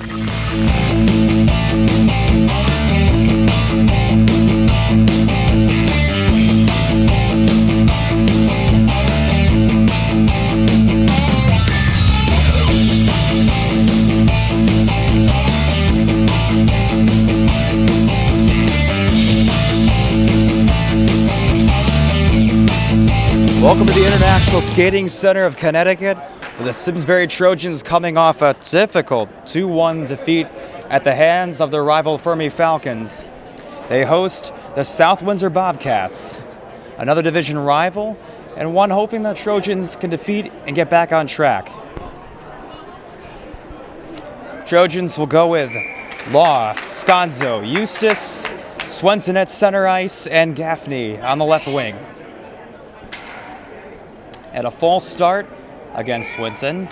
Welcome to the International Skating Center of Connecticut, with the Simsbury Trojans coming off a difficult 2-1 defeat at the hands of their rival Fermi Falcons. They host the South Windsor Bobcats, another division rival, and one hoping the Trojans can defeat and get back on track. Trojans will go with Law, Sconzo, Eustace, Swenson at center ice, and Gaffney on the left wing. At a false start against Swenson.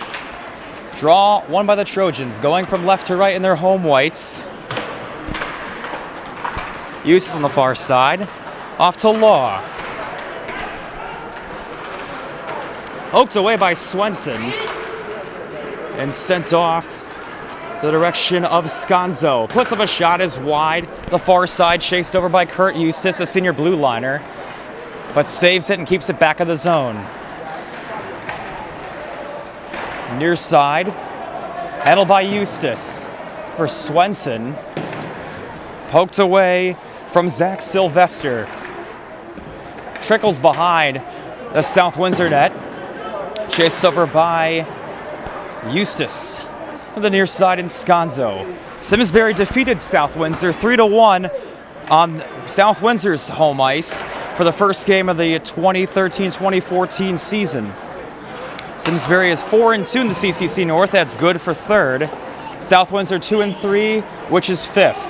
Draw won by the Trojans, going from left to right in their home whites. Eustace on the far side. Off to Law. Poked away by Swenson. And sent off to the direction of Sconzo. Puts up a shot as wide. The far side chased over by Kurt Eustace, a senior blue liner. But saves it and keeps it back of the zone. Near side, handled by Eustace for Swenson. Poked away from Zach Sylvester. Trickles behind the South Windsor net. Chased over by Eustace. To the near side in Sconzo. Simsbury defeated South Windsor 3-1 on South Windsor's home ice for the first game of the 2013-2014 season. Simsbury is 4-2 in the CCC North. That's good for third. South Windsor 2-3, which is fifth.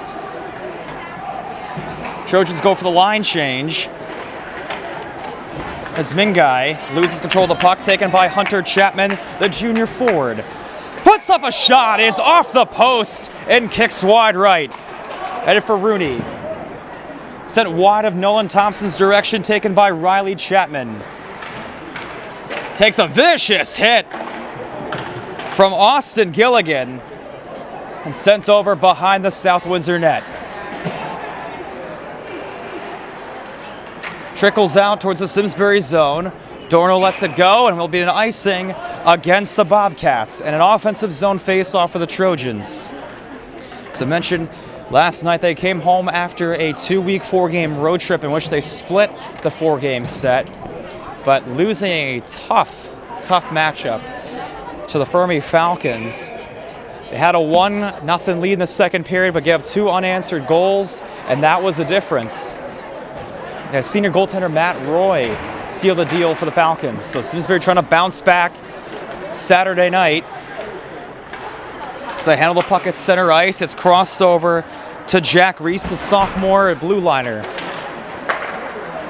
Trojans go for the line change as Mingai loses control of the puck, taken by Hunter Chapman, the junior forward. Puts up a shot, is off the post, and kicks wide right. Headed for Rooney. Sent wide of Nolan Thompson's direction, taken by Riley Chapman. Takes a vicious hit from Austin Gilligan and sent over behind the South Windsor net. Trickles out towards the Simsbury zone. Dorno lets it go, and will be an icing against the Bobcats and an offensive zone face-off for the Trojans. As I mentioned, last night they came home after a 2-week, 4-game road trip in which they split the 4-game set, but losing a tough matchup to the Fermi Falcons. They had a 1-0 lead in the second period, but gave up 2 unanswered goals, and that was the difference. As senior goaltender Matt Roy sealed the deal for the Falcons. So Simsbury trying to bounce back Saturday night. So they handle the puck at center ice. It's crossed over to Jack Reese, the sophomore blue liner.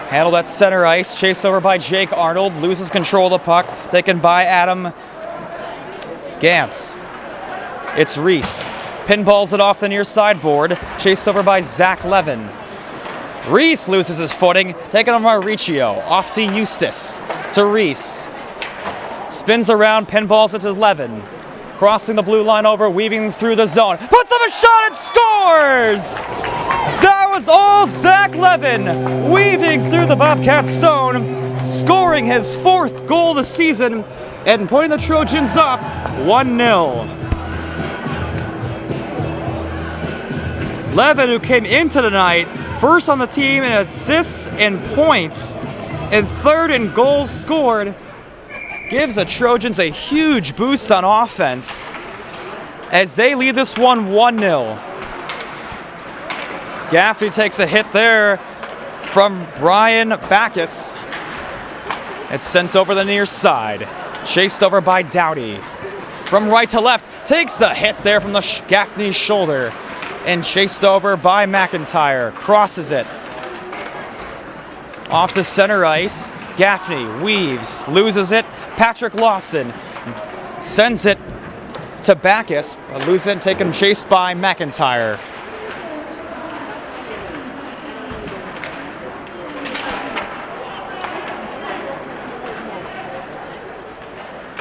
Handled at center ice, chased over by Jake Arnold, loses control of the puck, taken by Adam Gantz. It's Reese. Pinballs it off the near sideboard, chased over by Zach Levin. Reese loses his footing, taken on Mauricio. Off to Eustace, to Reese. Spins around, pinballs it to Levin. Crossing the blue line over, weaving through the zone. Puts up a shot and scores! That was all Zach Levin, weaving through the Bobcats zone, scoring his 4th goal of the season, and putting the Trojans up 1-0. Levin, who came into the night first on the team in assists and points, and 3rd in goals scored, gives the Trojans a huge boost on offense as they lead this one 1-0. Gaffney takes a hit there from Brian Backus. It's sent over the near side, chased over by Dowdy. From right to left, takes a hit there from the Gaffney's shoulder, and chased over by McIntyre. Crosses it. Off to center ice. Gaffney weaves, loses it. Patrick Lawson sends it to Backus, but loses it, taken chased by McIntyre.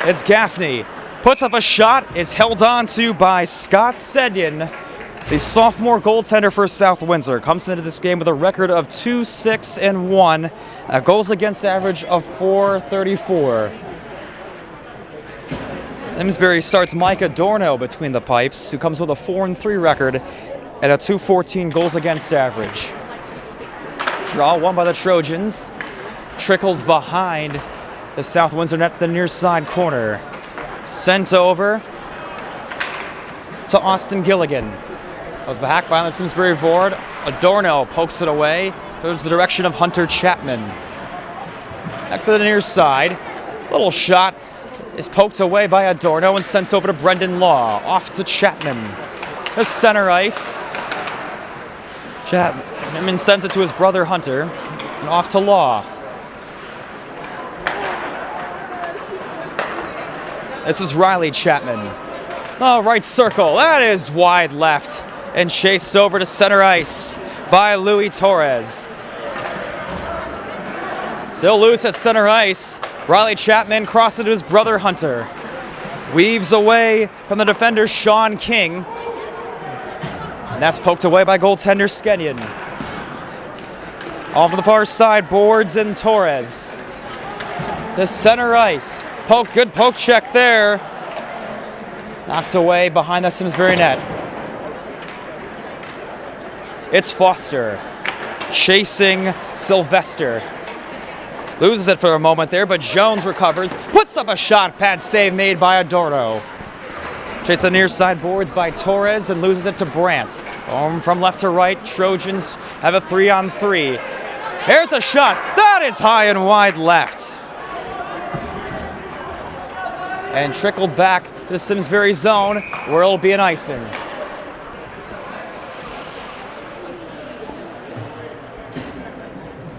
It's Gaffney Puts up a shot, is held on to by Scott Sedyon, the sophomore goaltender for South Windsor. Comes into this game with a record of 2-6-1, a goals against average of .434. Simsbury starts Mike Adorno between the pipes, who comes with a 4-3 record and a .214 goals against average. Draw won by the Trojans. Trickles behind the South Windsor net to the near side corner. Sent over to Austin Gilligan. Goes back behind the Simsbury board. Adorno pokes it away. Goes the direction of Hunter Chapman. Back to the near side. Little shot is poked away by Adorno and sent over to Brendan Law. Off to Chapman. The center ice. Chapman sends it to his brother Hunter. And off to Law. This is Riley Chapman. Oh, right circle. That is wide left. And chased over to center ice by Louis Torres. Still loose at center ice. Riley Chapman crosses to his brother Hunter. Weaves away from the defender Sean King. And that's poked away by goaltender Skenyon. Off to the far side, Boards and Torres. To center ice. Good poke check there. Knocked away behind the Simsbury net. It's Foster chasing Sylvester. Loses it for a moment there, but Jones recovers. Puts up a shot. Pad save made by Adorno. Chased the near side boards by Torres and loses it to Brandt. From left to right, Trojans have a 3-on-3. Here's a shot. That is high and wide left. And trickled back to the Simsbury zone, where it'll be an icing.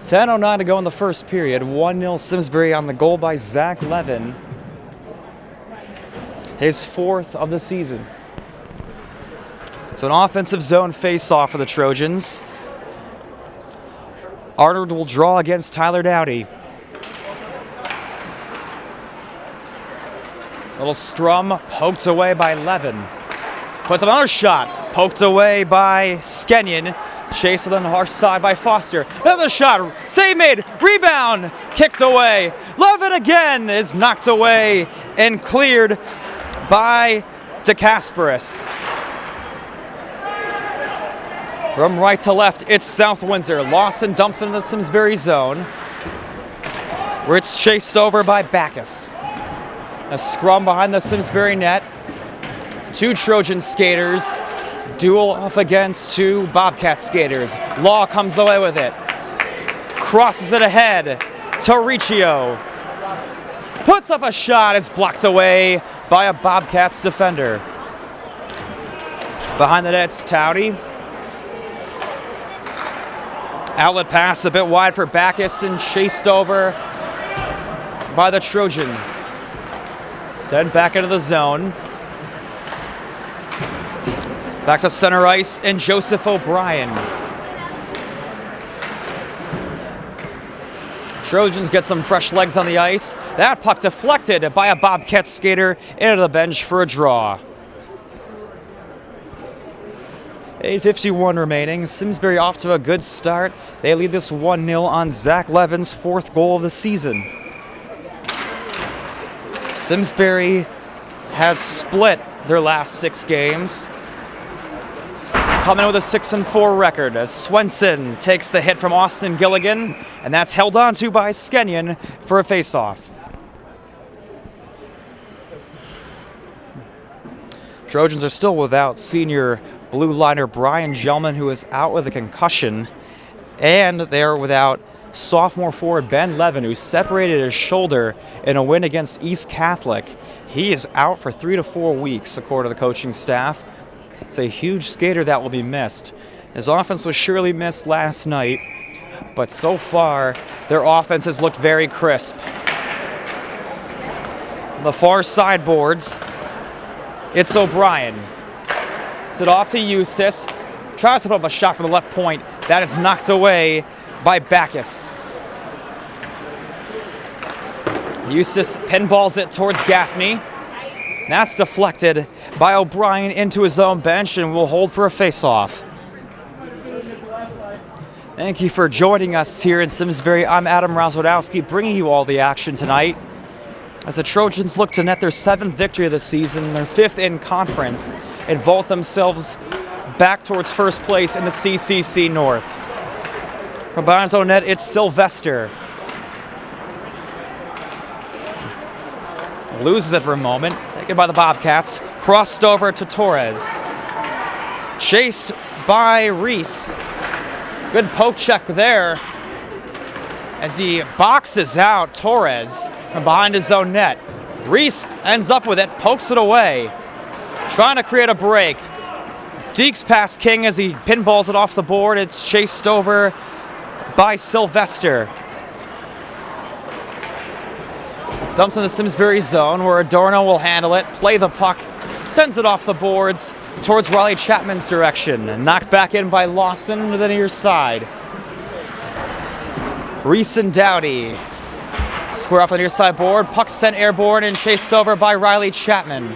.10:09 to go in the first period. 1-0 Simsbury on the goal by Zach Levin. His 4th of the season. So an offensive zone face-off for the Trojans. Arnold will draw against Tyler Dowdy. Little scrum poked away by Levin. Puts up another shot. Poked away by Skenyon. Chased on the far side by Foster. Another shot. Save made. Rebound. Kicked away. Levin again is knocked away and cleared by DeCasperis. From right to left, it's South Windsor. Lawson dumps into the Simsbury zone, where it's chased over by Backus. A scrum behind the Simsbury net. 2 Trojan skaters duel off against 2 Bobcat skaters. Law comes away with it. Crosses it ahead to Riccio. Puts up a shot. It's blocked away by a Bobcats defender. Behind the net, it's Towdy. Outlet pass a bit wide for Backus and chased over by the Trojans. Sent back into the zone. Back to center ice and Joseph O'Brien. Trojans get some fresh legs on the ice. That puck deflected by a Bobcat skater into the bench for a draw. 8:51 remaining. Simsbury off to a good start. They lead this 1-0 on Zach Levin's 4th goal of the season. Simsbury has split their last 6 games. Coming with a 6-4 record as Swenson takes the hit from Austin Gilligan, and that's held on to by Skenyon for a face-off. Trojans are still without senior blue liner Brian Gelman, who is out with a concussion, and they're without sophomore forward Ben Levin, who separated his shoulder in a win against East Catholic. He is out for 3 to 4 weeks, according to the coaching staff. It's a huge skater that will be missed. His offense was surely missed last night, but so far, their offense has looked very crisp. On the far sideboards, it's O'Brien. It's it off to Eustace. Tries to put up a shot from the left point. That is knocked away by Backus. Eustace pinballs it towards Gaffney. That's deflected by O'Brien into his own bench and will hold for a face-off. Thank you for joining us here in Simsbury. I'm Adam Rozwadowski, bringing you all the action tonight as the Trojans look to net their 7th victory of the season, their 5th in conference, and vault themselves back towards first place in the CCC North. From behind his own net, it's Sylvester. Loses it for a moment, taken by the Bobcats, crossed over to Torres. Chased by Reese. Good poke check there as he boxes out Torres from behind his own net. Reese ends up with it, pokes it away, trying to create a break. Dekes past King as he pinballs it off the board. It's chased over by Sylvester. Dumps in the Simsbury zone where Adorno will handle it, play the puck, sends it off the boards towards Riley Chapman's direction. And knocked back in by Lawson to the near side. Reese and Dowdy square off the near side board. Puck sent airborne and chased over by Riley Chapman.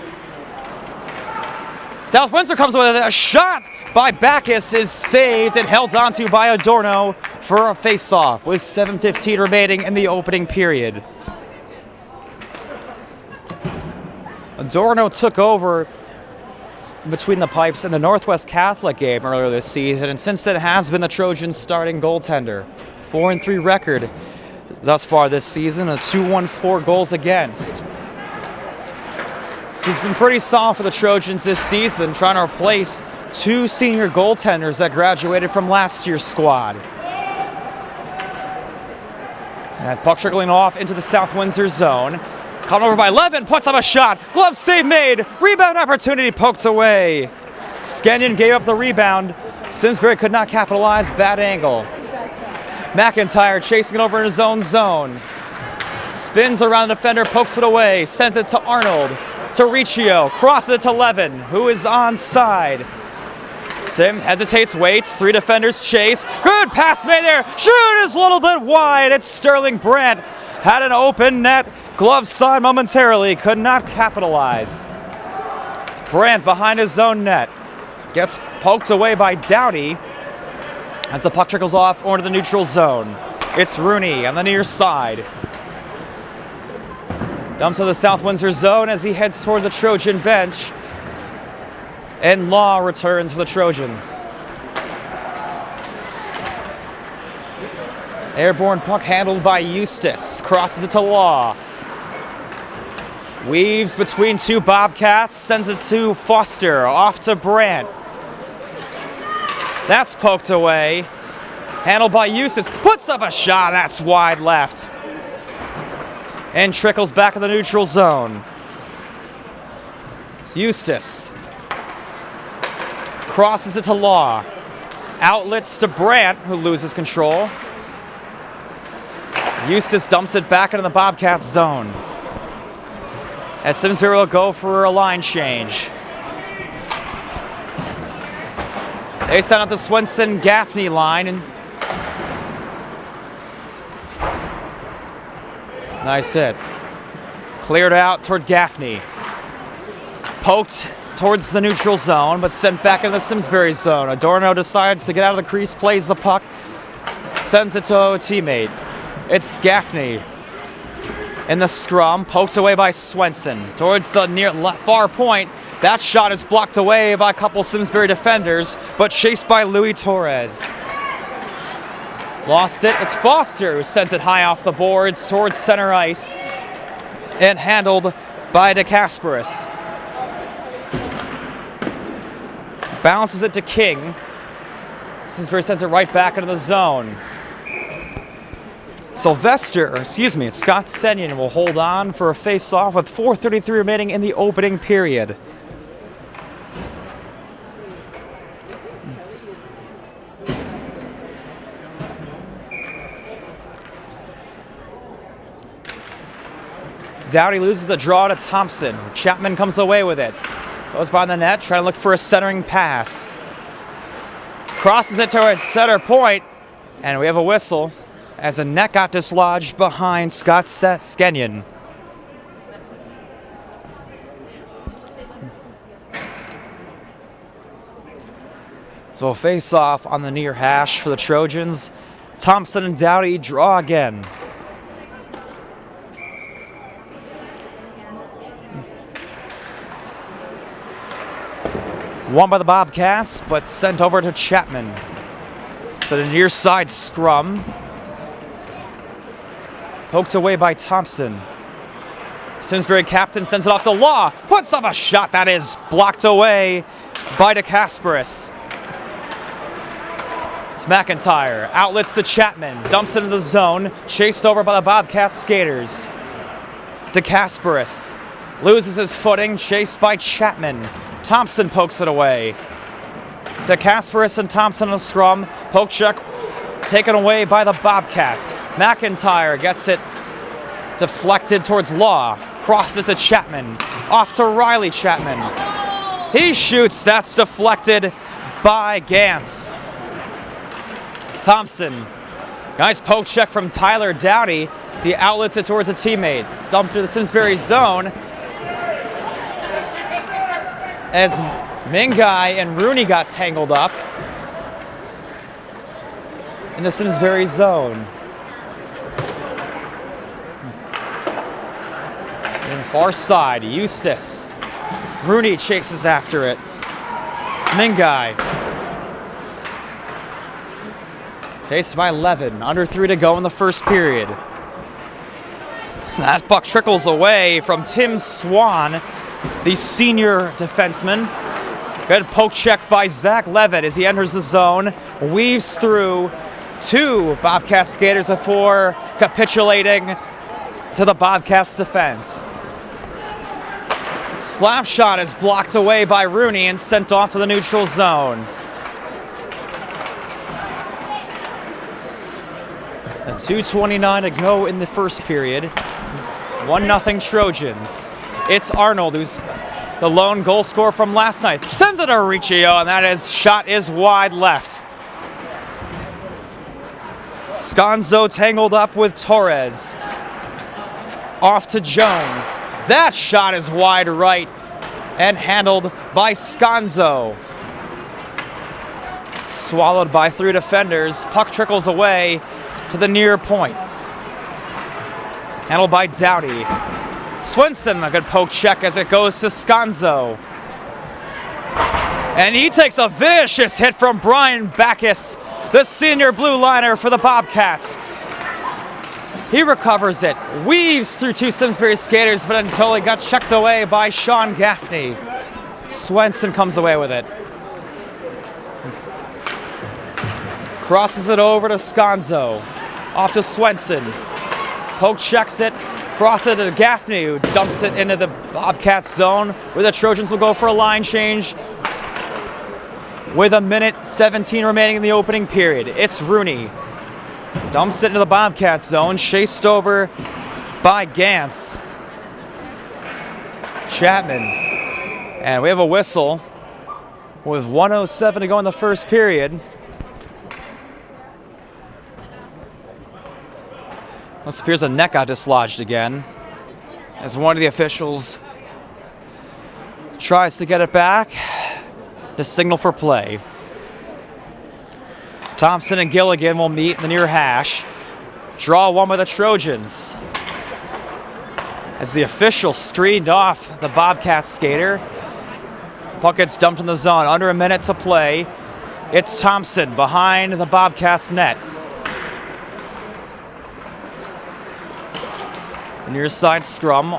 South Windsor comes with it. A shot by Backus is saved and held onto by Adorno for a face-off with 7:15 remaining in the opening period. Adorno took over between the pipes in the Northwest Catholic game earlier this season, and since then has been the Trojans' starting goaltender. 4-3 record thus far this season, a 2-1-4 goals against. He's been pretty solid for the Trojans this season, trying to replace 2 senior goaltenders that graduated from last year's squad. And puck trickling off into the South Windsor zone. Caught over by Levin, puts up a shot. Glove save made. Rebound opportunity poked away. Skenyon gave up the rebound. Simsbury could not capitalize. Bad angle. McIntyre chasing it over in his own zone. Spins around the defender, pokes it away. Sent it to Arnold. To Riccio. Crosses it to Levin, who is onside. Sim hesitates, waits. 3 defenders chase. Good pass made there. Shoot is a little bit wide. It's Sterling Brandt. Had an open net. Glove side momentarily. Could not capitalize. Brandt behind his own net. Gets poked away by Dowdy as the puck trickles off onto the neutral zone. It's Rooney on the near side. Dumps to the South Windsor zone as he heads toward the Trojan bench. And Law returns for the Trojans. Airborne puck handled by Eustace. Crosses it to Law. Weaves between 2 Bobcats. Sends it to Foster. Off to Brandt. That's poked away. Handled by Eustace. Puts up a shot. That's wide left. And trickles back in the neutral zone. It's Eustace. Crosses it to Law. Outlets to Brandt, who loses control. Eustace dumps it back into the Bobcats zone. As Simsbury will go for a line change. They send out the Swenson-Gaffney line. And nice hit. Cleared out toward Gaffney. Poked towards the neutral zone, but sent back into the Simsbury zone. Adorno decides to get out of the crease, plays the puck, sends it to a teammate. It's Gaffney in the scrum, poked away by Swenson towards the near far point. That shot is blocked away by a couple Simsbury defenders, but chased by Louis Torres. Lost it. It's Foster who sends it high off the boards towards center ice and handled by DeCasperis. Bounces it to King. Simsbury sends it right back into the zone. Scott Senyon will hold on for a face-off with 4:33 remaining in the opening period. Dowdy loses the draw to Thompson. Chapman comes away with it. Goes by the net, trying to look for a centering pass. Crosses it towards center point, and we have a whistle as a net got dislodged behind Scott Skenyon. So a face-off on the near hash for the Trojans. Thompson and Dowdy draw again. Won by the Bobcats, but sent over to Chapman. So the near side scrum. Poked away by Thompson. Simsbury captain sends it off to Law. Puts up a shot that is blocked away by DeCasparis. It's McIntyre. Outlets to Chapman. Dumps it into the zone. Chased over by the Bobcat skaters. DeCasparis loses his footing. Chased by Chapman. Thompson pokes it away. DeCasparis and Thompson in a scrum. Poke check taken away by the Bobcats. McIntyre gets it deflected towards Law. Crosses to Chapman. Off to Riley Chapman. He shoots. That's deflected by Gantz. Thompson. Nice poke check from Tyler Dowdy. He outlets it towards a teammate. It's dumped to the Simsbury zone. As Mingai and Rooney got tangled up in the Simsbury zone. And far side, Eustace. Rooney chases after it. It's Mingai. Chased by 11. Under 3 to go in the first period. That puck trickles away from Tim Swan, the senior defenseman. Good poke check by Zach Levitt as he enters the zone. Weaves through 2 Bobcat skaters before capitulating to the Bobcats defense. Slap shot is blocked away by Rooney and sent off to the neutral zone. And 2:29 to go in the first period. 1-0 Trojans. It's Arnold, who's the lone goal scorer from last night. Sends it to Riccio, and that shot is wide left. Sconzo tangled up with Torres. Off to Jones. That shot is wide right and handled by Sconzo. Swallowed by 3 defenders. Puck trickles away to the near point. Handled by Dowdy. Swenson, a good poke check as it goes to Sconzo. And he takes a vicious hit from Brian Backus, the senior blue liner for the Bobcats. He recovers it, weaves through 2 Simsbury skaters, but until he got checked away by Sean Gaffney. Swenson comes away with it. Crosses it over to Sconzo. Off to Swenson. Poke checks it. Crosses it to Gaffney, who dumps it into the Bobcats zone, where the Trojans will go for a line change with 1:17 remaining in the opening period. It's Rooney. Dumps it into the Bobcats zone, chased over by Gantz. Chapman. And we have a whistle with 1:07 to go in the first period. It appears a neck got dislodged again as one of the officials tries to get it back to signal for play. Thompson and Gilligan will meet in the near hash. Draw one by the Trojans. As the official screened off the Bobcats skater. Puck gets dumped in the zone. Under a minute to play. It's Thompson behind the Bobcats net. The near side scrum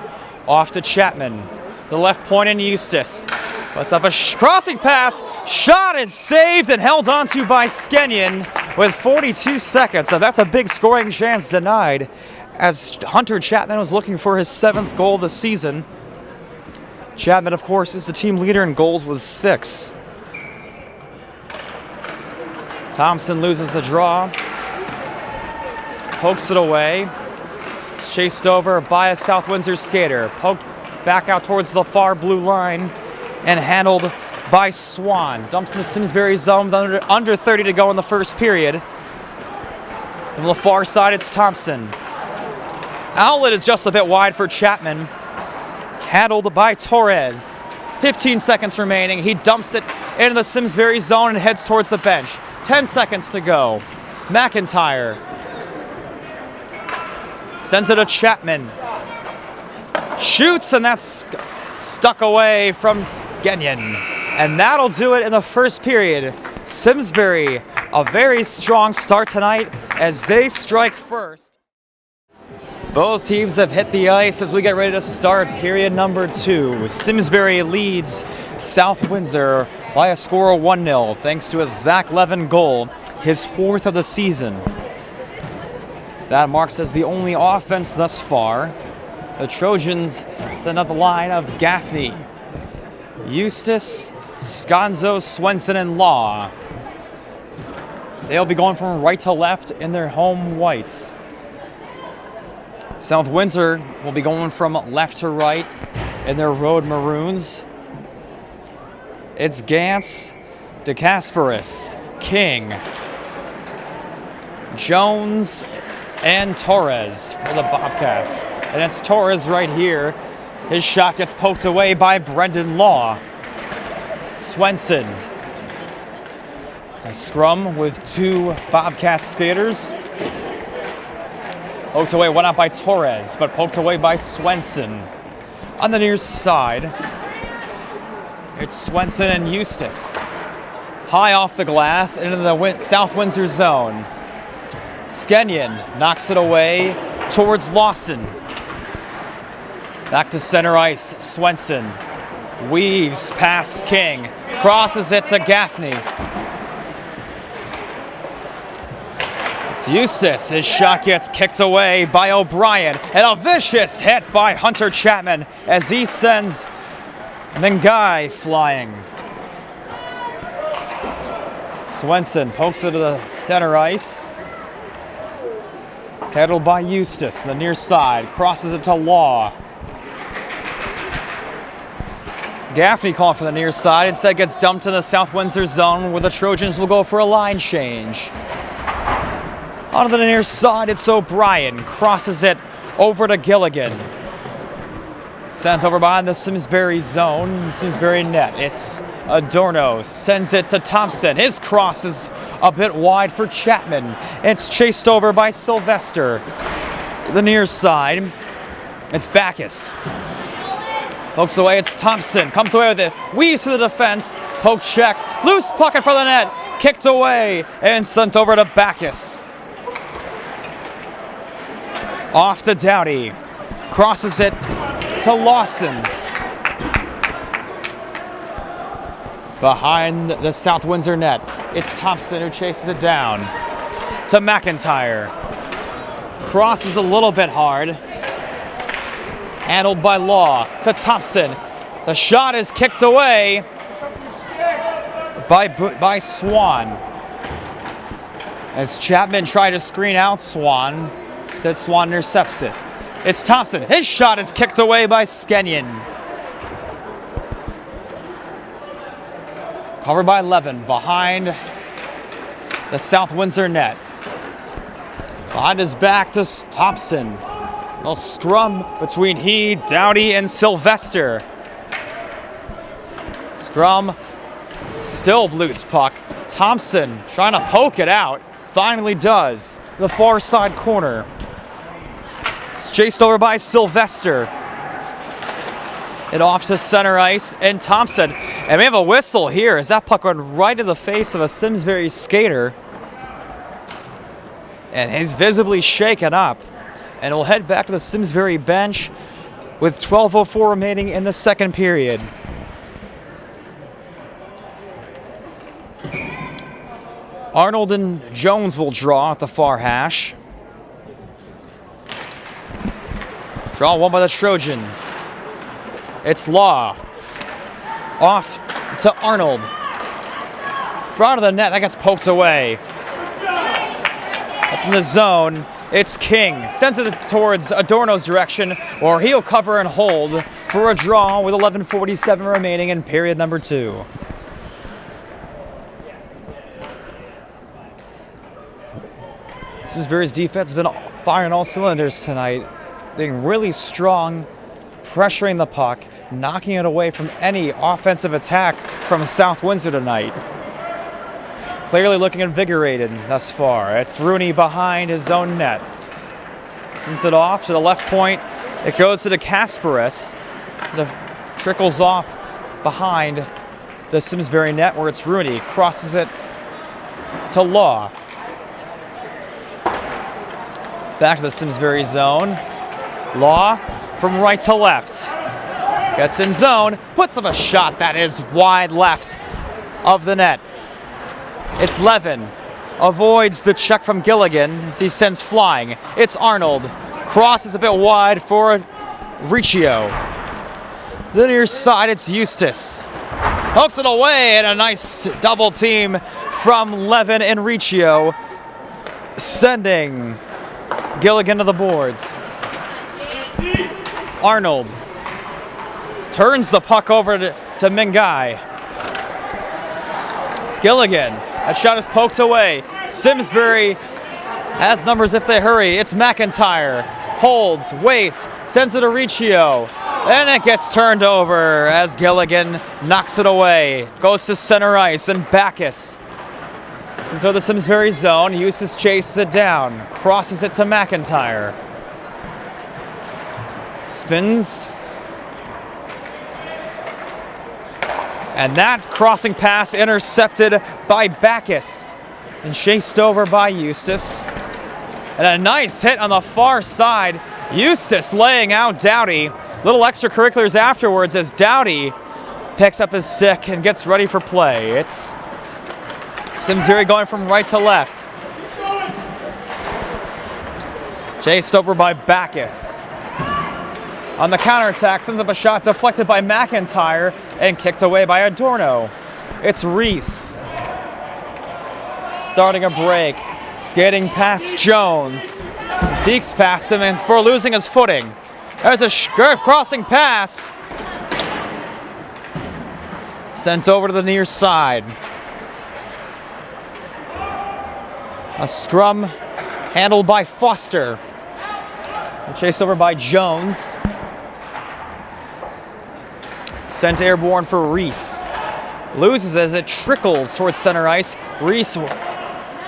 off to Chapman. The left point in Eustace. Puts up a crossing pass. Shot is saved and held onto by Skenyon with 42 seconds. So that's a big scoring chance denied as Hunter Chapman was looking for his 7th goal of the season. Chapman, of course, is the team leader in goals with 6. Thompson loses the draw. Pokes it away. It's chased over by a South Windsor skater. Poked back out towards the far blue line and handled by Swan. Dumped in the Simsbury zone with under 30 to go in the first period. On the far side, it's Thompson. Outlet is just a bit wide for Chapman. Handled by Torres. 15 seconds remaining. He dumps it into the Simsbury zone and heads towards the bench. 10 seconds to go. McIntyre sends it to Chapman. Shoots, and that's stuck away from Skenyon. And that'll do it in the first period. Simsbury, a very strong start tonight as they strike first. Both teams have hit the ice as we get ready to start period number 2. Simsbury leads South Windsor by a score of 1-0 thanks to a Zach Levin goal, his 4th of the season. That marks as the only offense thus far. The Trojans send out the line of Gaffney, Eustace, Sconzo, Swenson, and Law. They'll be going from right to left in their home whites. South Windsor will be going from left to right in their road maroons. It's Gantz, DeCasperis, King, Jones, and Torres for the Bobcats. And it's Torres right here. His shot gets poked away by Brendan Law. Swenson. A scrum with 2 Bobcat skaters. Poked away, went out by Torres, but poked away by Swenson. On the near side, it's Swenson and Eustace. High off the glass into the South Windsor zone. Skenyon knocks it away towards Lawson. Back to center ice, Swenson weaves past King, crosses it to Gaffney. It's Eustace, his shot gets kicked away by O'Brien, and a vicious hit by Hunter Chapman as he sends Mengai flying. Swenson pokes it to the center ice. It's handled by Eustace, the near side, crosses it to Law. Gaffney calling for the near side, instead gets dumped in the South Windsor zone where the Trojans will go for a line change. Onto the near side, it's O'Brien, crosses it over to Gilligan. Sent over behind the Simsbury zone, Simsbury net. It's Adorno, sends it to Thompson. His cross is a bit wide for Chapman. It's chased over by Sylvester. The near side, it's Backus. Pokes away, it's Thompson. Comes away with it, weaves to the defense. Poke check, loose puck in front of the net. Kicked away and sent over to Backus. Off to Dowdy. Crosses it to Lawson. Behind the South Windsor net, it's Thompson who chases it down to McIntyre. Crosses a little bit hard. Handled by Law to Thompson. The shot is kicked away by Swan. As Chapman tried to screen out Swan, instead Swan intercepts it. It's Thompson. His shot is kicked away by Skenyon. Covered by Levin behind the South Windsor net. Behind his back to Thompson. A scrum between he, Dowdy, and Sylvester. Scrum, still loose puck. Thompson trying to poke it out. Finally does. The far side corner. It's chased over by Sylvester. And off to center ice, and Thompson. And we have a whistle here as that puck went right in the face of a Simsbury skater. And he's visibly shaken up. And we'll head back to the Simsbury bench with 12:04 remaining in the second period. Arnold and Jones will draw at the far hash. Draw won by the Trojans. It's Law. Off to Arnold. Front of the net, that gets poked away. Up in the zone, it's King. Sends it towards Adorno's direction, or he'll cover and hold for a draw with 11:47 remaining in period number 2. Simsbury's defense has been firing all cylinders tonight, being really strong pressuring the puck, knocking it away from any offensive attack from South Windsor tonight. Clearly looking invigorated thus far. It's Rooney behind his own net. Sends it off to the left point. It goes to the Kasparis. It trickles off behind the Simsbury net where it's Rooney. Crosses it to Law. Back to the Simsbury zone. Law from right to left. Gets in zone, puts up a shot that is wide left of the net. It's Levin. Avoids the check from Gilligan as he sends flying. It's Arnold. Crosses a bit wide for Riccio. The near side, it's Eustace. Hooks it away, and a nice double team from Levin and Riccio, sending Gilligan to the boards. Arnold turns the puck over to Mingai. Gilligan, that shot is poked away. Simsbury has numbers if they hurry. It's McIntyre. Holds, waits, sends it to Riccio. And it gets turned over as Gilligan knocks it away. Goes to center ice, and Backus into the Simsbury zone. Eustace chases it down. Crosses it to McIntyre. Spins. And that crossing pass intercepted by Backus and chased over by Eustace. And a nice hit on the far side. Eustace laying out Doughty. Little extracurriculars afterwards as Doughty picks up his stick and gets ready for play. It's Simsbury going from right to left. Chased over by Backus. On the counterattack, sends up a shot deflected by McIntyre and kicked away by Adorno. It's Reese. Starting a break. Skating past Jones. Deeks past him and for losing his footing. There's a crossing pass. Sent over to the near side. A scrum handled by Foster. Chased over by Jones. Sent airborne for Reese. Loses as it trickles towards center ice. Reese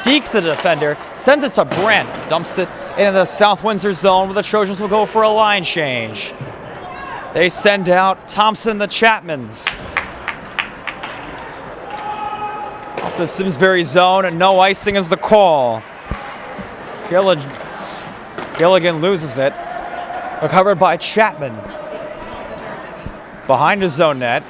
deeks the defender, sends it to Brent, dumps it into the South Windsor zone where the Trojans will go for a line change. They send out Thompson the Chapmans. Off the Simsbury zone, and no icing is the call. Gilligan loses it. Recovered by Chapman. Behind his zone net.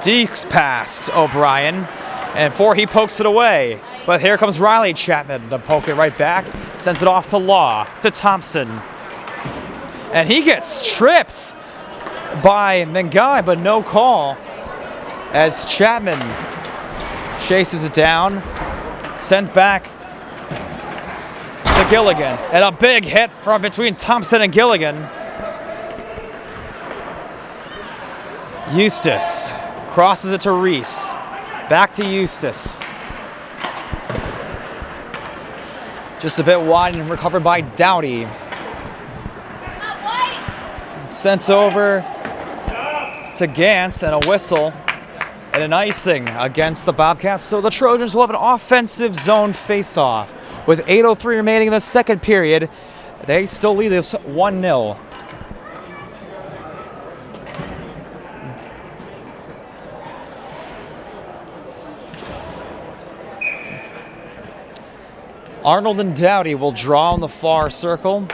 Deeks past O'Brien. And he pokes it away. But here comes Riley Chapman to poke it right back. Sends it off to Law, to Thompson. And he gets tripped by Mingai, but no call. As Chapman chases it down. Sent back to Gilligan. And a big hit from between Thompson and Gilligan. Eustace crosses it to Reese. Back to Eustace. Just a bit wide and recovered by Doughty. Sent over to Gantz and a whistle and an icing against the Bobcats. So the Trojans will have an offensive zone face-off. With 8:03 remaining in the second period, they still lead this 1-0. Arnold and Doughty will draw in the far circle.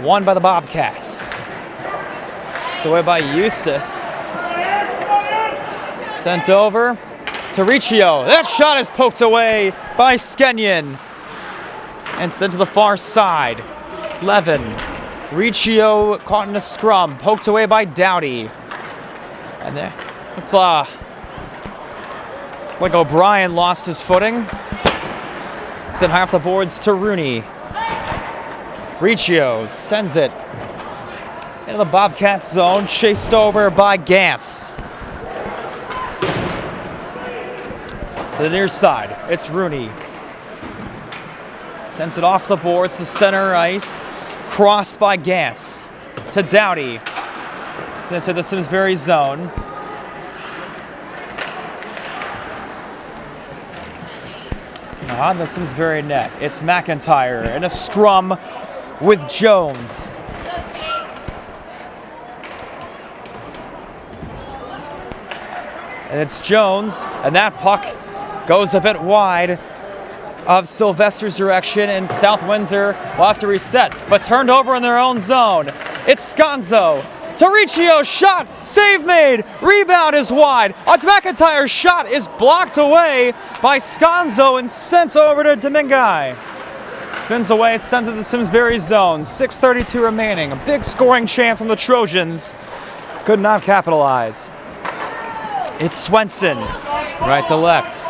Won by the Bobcats. It's away by Eustace. Sent over to Riccio. That shot is poked away by Skenyon. And sent to the far side. Levin. Riccio caught in a scrum. Poked away by Doughty. And there, it's like O'Brien lost his footing. Sent high off the boards to Rooney. Riccio sends it into the Bobcats zone, chased over by Gantz. To the near side, it's Rooney. Sends it off the boards to center ice. crossed by Gantz to Doughty. Into the Simsbury zone. On the Simsbury net, it's McIntyre in a scrum with Jones. And it's Jones, and that puck goes a bit wide of Sylvester's direction, and South Windsor will have to reset, but turned over in their own zone. It's Sconzo. Terriccio shot, save made, rebound is wide. A McIntyre shot is blocked away by Sconzo and sent over to Dominguez. Spins away, sends it to the Simsbury zone. 6:32 remaining. A big scoring chance from the Trojans. Could not capitalize. It's Swenson, right to left.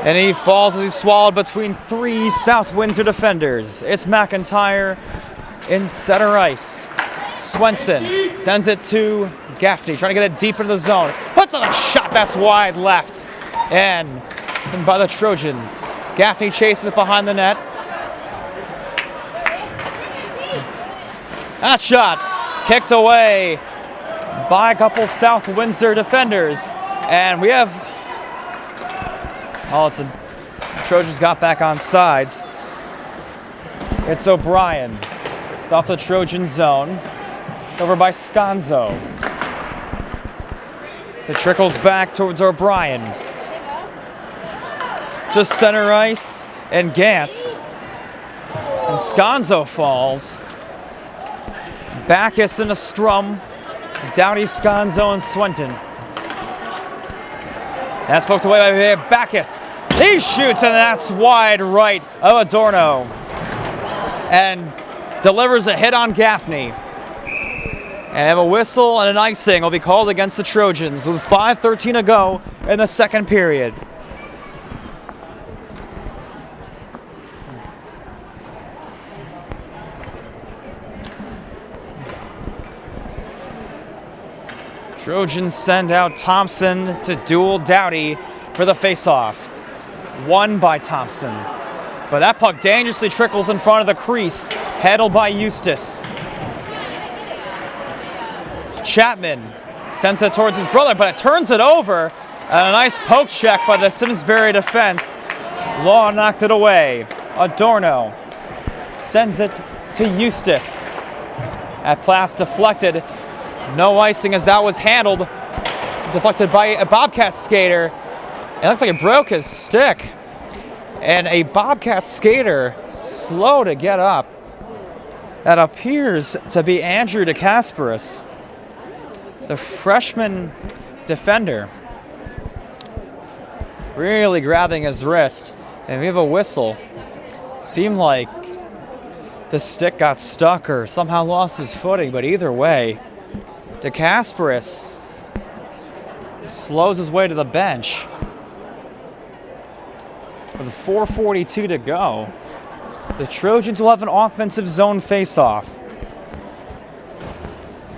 And he falls as he's swallowed between three South Windsor defenders. It's McIntyre in center ice. Swenson sends it to Gaffney, trying to get it deep into the zone. Puts up a shot that's wide left. And by the Trojans. Gaffney chases it behind the net. That shot kicked away by a couple South Windsor defenders. And we have... Oh, the Trojans got back on sides. It's O'Brien. It's off the Trojan zone. Over by Sconzo. So it trickles back towards O'Brien. To center ice and Gantz. And Sconzo falls. Backus in a scrum. Doughty, Sconzo, and Swenton. That's poked away by Backus. He shoots, and that's wide right of Adorno. And delivers a hit on Gaffney. And have a whistle and an icing will be called against the Trojans with 5:13 to go in the second period. Trojans send out Thompson to duel Doughty for the faceoff. Won by Thompson. But that puck dangerously trickles in front of the crease, handled by Eustace. Chapman sends it towards his brother, but it turns it over. And a nice poke check by the Simsbury defense. Law knocked it away. Adorno sends it to Eustace. That pass deflected. No icing as that was handled. Deflected by a Bobcat skater. It looks like it broke his stick. And a Bobcat skater slow to get up. That appears to be Andrew DeCasperis, the freshman defender. Really grabbing his wrist. And we have a whistle. Seemed like the stick got stuck or somehow lost his footing, but either way, DeCasperis slows his way to the bench. With 4:42 to go, the Trojans will have an offensive zone faceoff.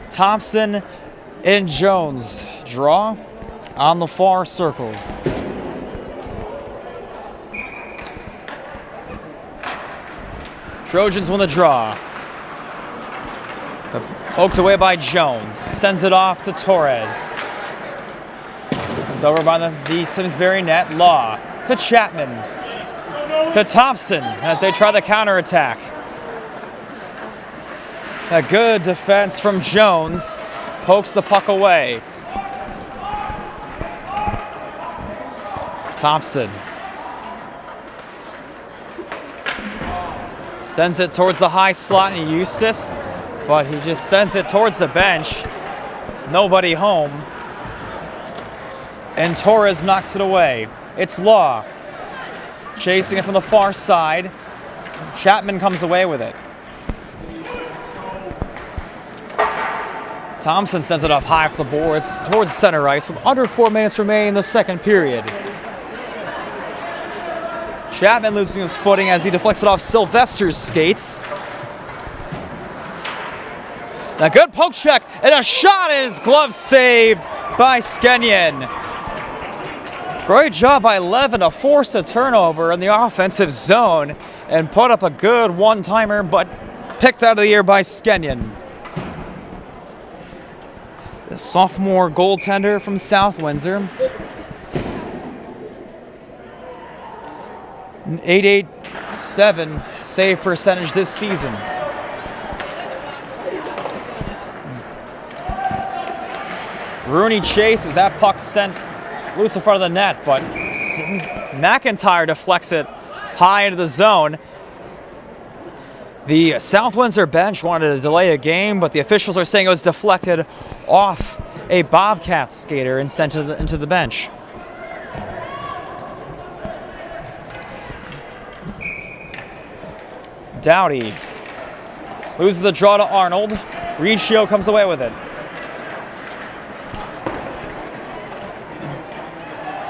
Thompson and Jones draw on the far circle. Trojans win the draw. Poked away by Jones. Sends it off to Torres. It's over by the Simsbury net. Law to Chapman. To Thompson as they try the counterattack. A good defense from Jones. Pokes the puck away. Thompson sends it towards the high slot in Eustace, but he just sends it towards the bench. Nobody home. And Torres knocks it away. It's Law chasing it from the far side. Chapman comes away with it. Thompson sends it off high off the boards towards center ice with under 4 minutes remaining in the second period. Chapman losing his footing as he deflects it off Sylvester's skates. A good poke check and a shot is glove saved by Skenyon. Great job by Levin to force a turnover in the offensive zone and put up a good one-timer, but picked out of the air by Skenyon. The sophomore goaltender from South Windsor. An .887 save percentage this season. Rooney chases, that puck sent loose in front of the net, but McIntyre deflects it high into the zone. The South Windsor bench wanted to delay a game, but the officials are saying it was deflected off a Bobcat skater and sent into the bench. Doughty loses the draw to Arnold. Riccio comes away with it.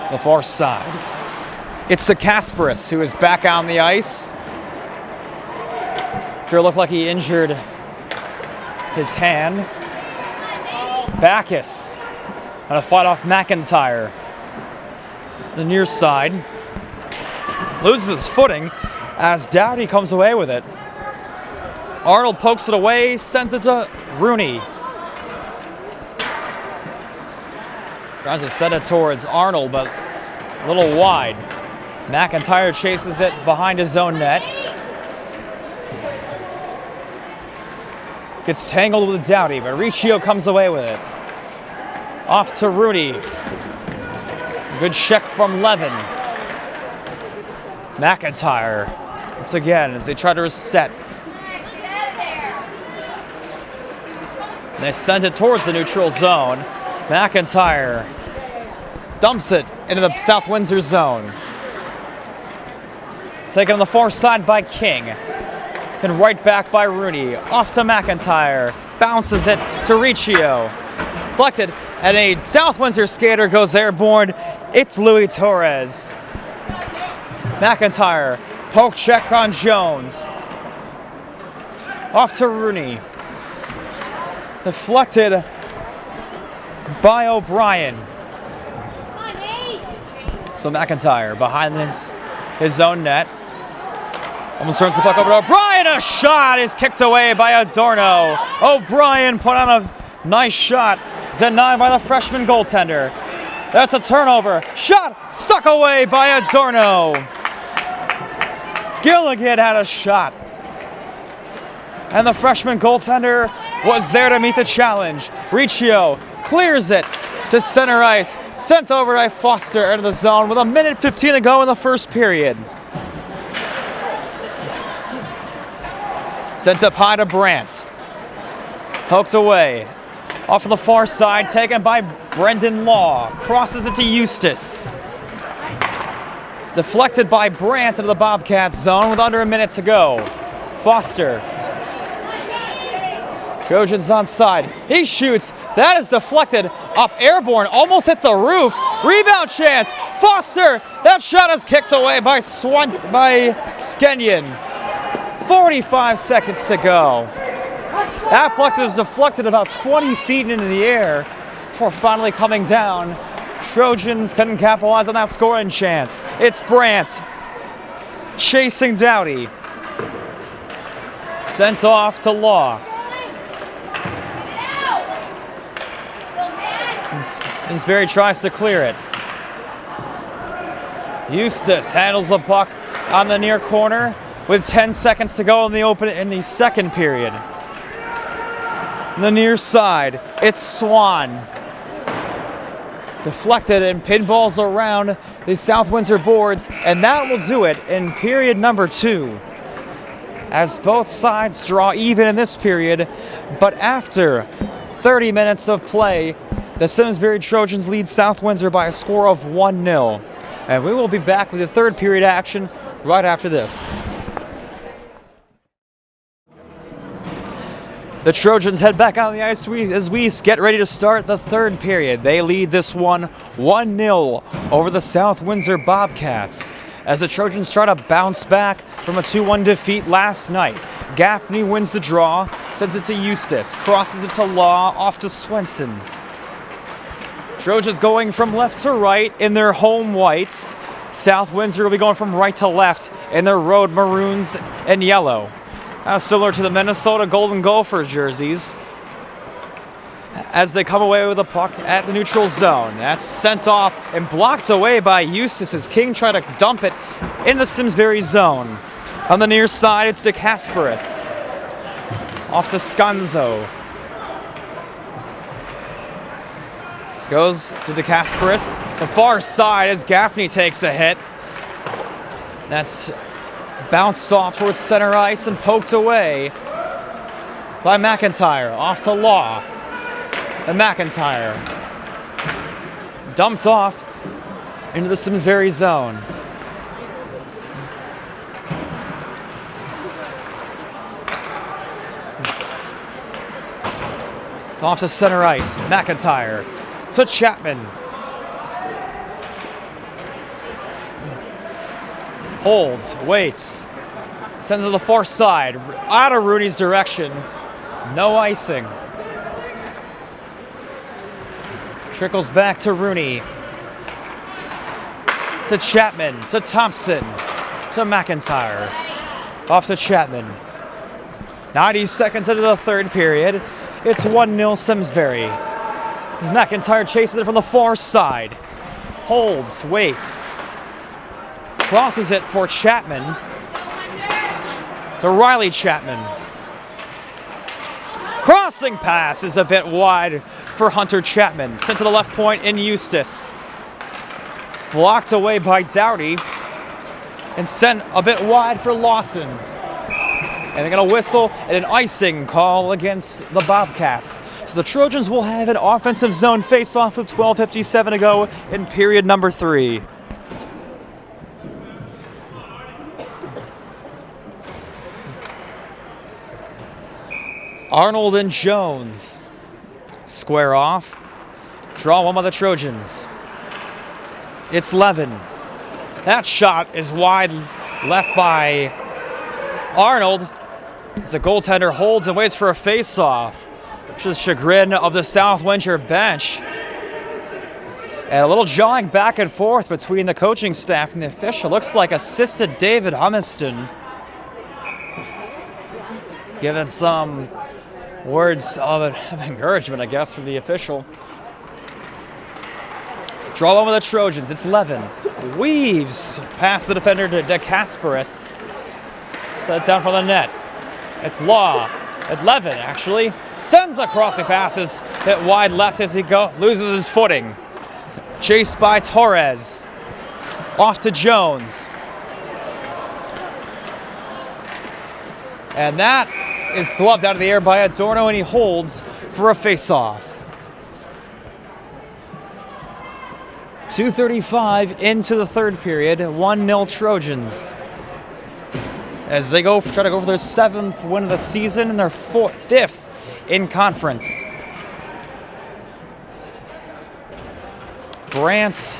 The far side. It's to Kasparis, who is back on the ice. Sure looked like he injured his hand. Backus on a fight off McIntyre. The near side. Loses his footing as Doughty comes away with it. Arnold pokes it away, sends it to Rooney. Tries to set it towards Arnold, but a little wide. McIntyre chases it behind his own net. Gets tangled with Doughty, but Riccio comes away with it. Off to Rooney. Good check from Levin. McIntyre once again as they try to reset. They send it towards the neutral zone. McIntyre dumps it into the South Windsor zone. Taken on the far side by King. And right back by Rooney. Off to McIntyre. Bounces it to Riccio. Deflected, and a South Windsor skater goes airborne. It's Louis Torres. McIntyre. Poke check on Jones. Off to Rooney. Deflected by O'Brien. So McIntyre behind his own net. Almost turns the puck over to O'Brien. A shot is kicked away by Adorno. O'Brien put on a nice shot. Denied by the freshman goaltender. That's a turnover. Shot stuck away by Adorno. Gilligan had a shot. And the freshman goaltender was there to meet the challenge. Riccio clears it to center ice. Sent over by Foster into the zone with 1:15 to go in the first period. Sent up high to Brandt. Poked away. Off on the far side, taken by Brendan Law. Crosses it to Eustace. Deflected by Brandt into the Bobcats zone with under a minute to go. Foster. Trojans on side. He shoots. That is deflected up airborne. Almost hit the roof. Rebound chance. Foster. That shot is kicked away by Skenyon. 45 seconds to go. That puck was deflected about 20 feet into the air before finally coming down. Trojans couldn't capitalize on that scoring chance. It's Brandt chasing Doughty. Sent off to Law. Simsbury tries to clear it. Eustace handles the puck on the near corner with 10 seconds to go in the second period. On the near side, it's Swan. Deflected and pinballs around the South Windsor boards, and that will do it in period number 2. As both sides draw even in this period, but after 30 minutes of play, the Simsbury Trojans lead South Windsor by a score of 1-0. And we will be back with the third period action right after this. The Trojans head back on the ice as we get ready to start the third period. They lead this one 1-0 over the South Windsor Bobcats as the Trojans try to bounce back from a 2-1 defeat last night. Gaffney wins the draw, sends it to Eustace, crosses it to Law, off to Swenson. Trojans going from left to right in their home whites. South Windsor will be going from right to left in their road maroons and yellow. Similar to the Minnesota Golden Gophers jerseys. As they come away with the puck at the neutral zone. That's sent off and blocked away by Eustace as King tried to dump it in the Simsbury zone. On the near side, it's DeCasparis. Off to Scanzo. Goes to DeCasparis. The far side as Gaffney takes a hit. That's bounced off towards center ice and poked away by McIntyre. Off to Law. And McIntyre. Dumped off into the Simsbury zone. It's off to center ice. McIntyre to Chapman. Holds, waits, sends to the far side, out of Rooney's direction. No icing. Trickles back to Rooney. To Chapman, to Thompson, to McIntyre. Off to Chapman. 90 seconds into the third period. It's 1-0 Simsbury. As McIntyre chases it from the far side. Holds, waits. Crosses it for Chapman. To Riley Chapman. Crossing pass is a bit wide for Hunter Chapman. Sent to the left point in Eustace. Blocked away by Doughty. And sent a bit wide for Lawson. And they're going to whistle and an icing call against the Bobcats. So the Trojans will have an offensive zone face-off with 12:57 to go in period number 3. Arnold and Jones square off. Draw one by the Trojans. It's Levin. That shot is wide left by Arnold. As the goaltender holds and waits for a face-off. Which is chagrin of the South Windsor bench. And a little jawing back and forth between the coaching staff and the official. Looks like assistant David Humiston giving some words of encouragement, I guess, from the official. Draw one with the Trojans. It's Levin. Weaves past the defender to DeCasparis. Set down from the net. It's Law. It's Levin, actually. Sends a crossing passes. Hit wide left as he loses his footing. Chased by Torres. Off to Jones. And that is gloved out of the air by Adorno, and he holds for a face-off. 2:35 into the third period, 1-0 Trojans. As they try to go for their 7th win of the season and their 5th in conference. Brant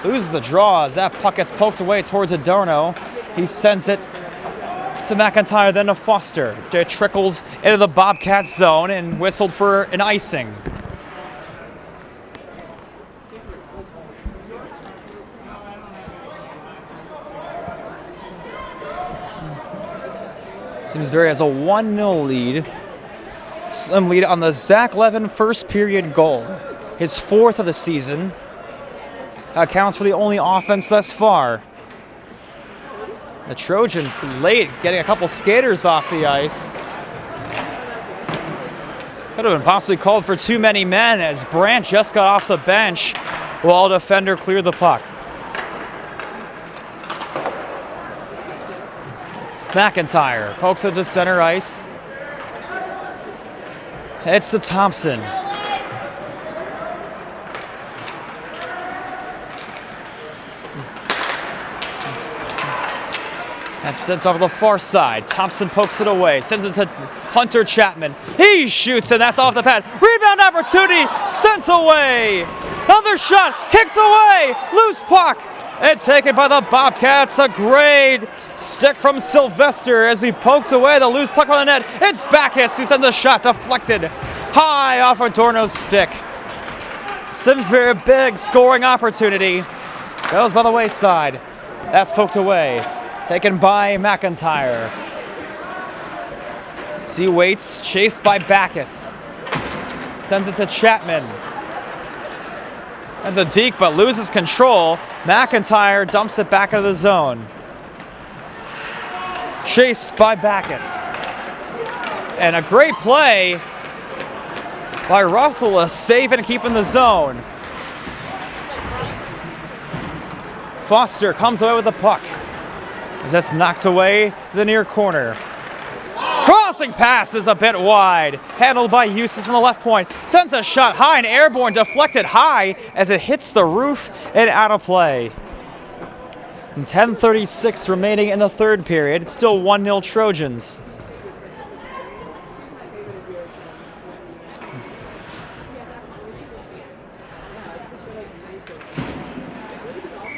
loses the draw as that puck gets poked away towards Adorno. He sends it to McIntyre, then to Foster. It trickles into the Bobcat zone and whistled for an icing. Simsbury has a 1-0 lead. Slim lead on the Zach Levin first period goal. His 4th of the season. Accounts for the only offense thus far. The Trojans late getting a couple skaters off the ice. Could have been possibly called for too many men as Brandt just got off the bench while a defender cleared the puck. McIntyre pokes it to center ice. It's to Thompson. That's sent off the far side. Thompson pokes it away. Sends it to Hunter Chapman. He shoots, and that's off the pad. Rebound opportunity. Sent away. Another shot. Kicked away. Loose puck. And taken by the Bobcats. A great stick from Sylvester as he poked away the loose puck on the net. It's Backus who sends the shot deflected high off Adorno's stick. Simsbury, a big scoring opportunity. Goes by the wayside. That's poked away. Taken by McIntyre. So he waits, chased by Backus. Sends it to Chapman. That's a deke, but loses control. McIntyre dumps it back into the zone. Chased by Backus. And a great play by Russell to save and keep in the zone. Foster comes away with the puck. As that's knocked away the near corner. Crossing pass is a bit wide. Handled by Eustace from the left point. Sends a shot high and airborne, deflected high as it hits the roof and out of play. And 10:36 remaining in the third period. It's still 1-0 Trojans.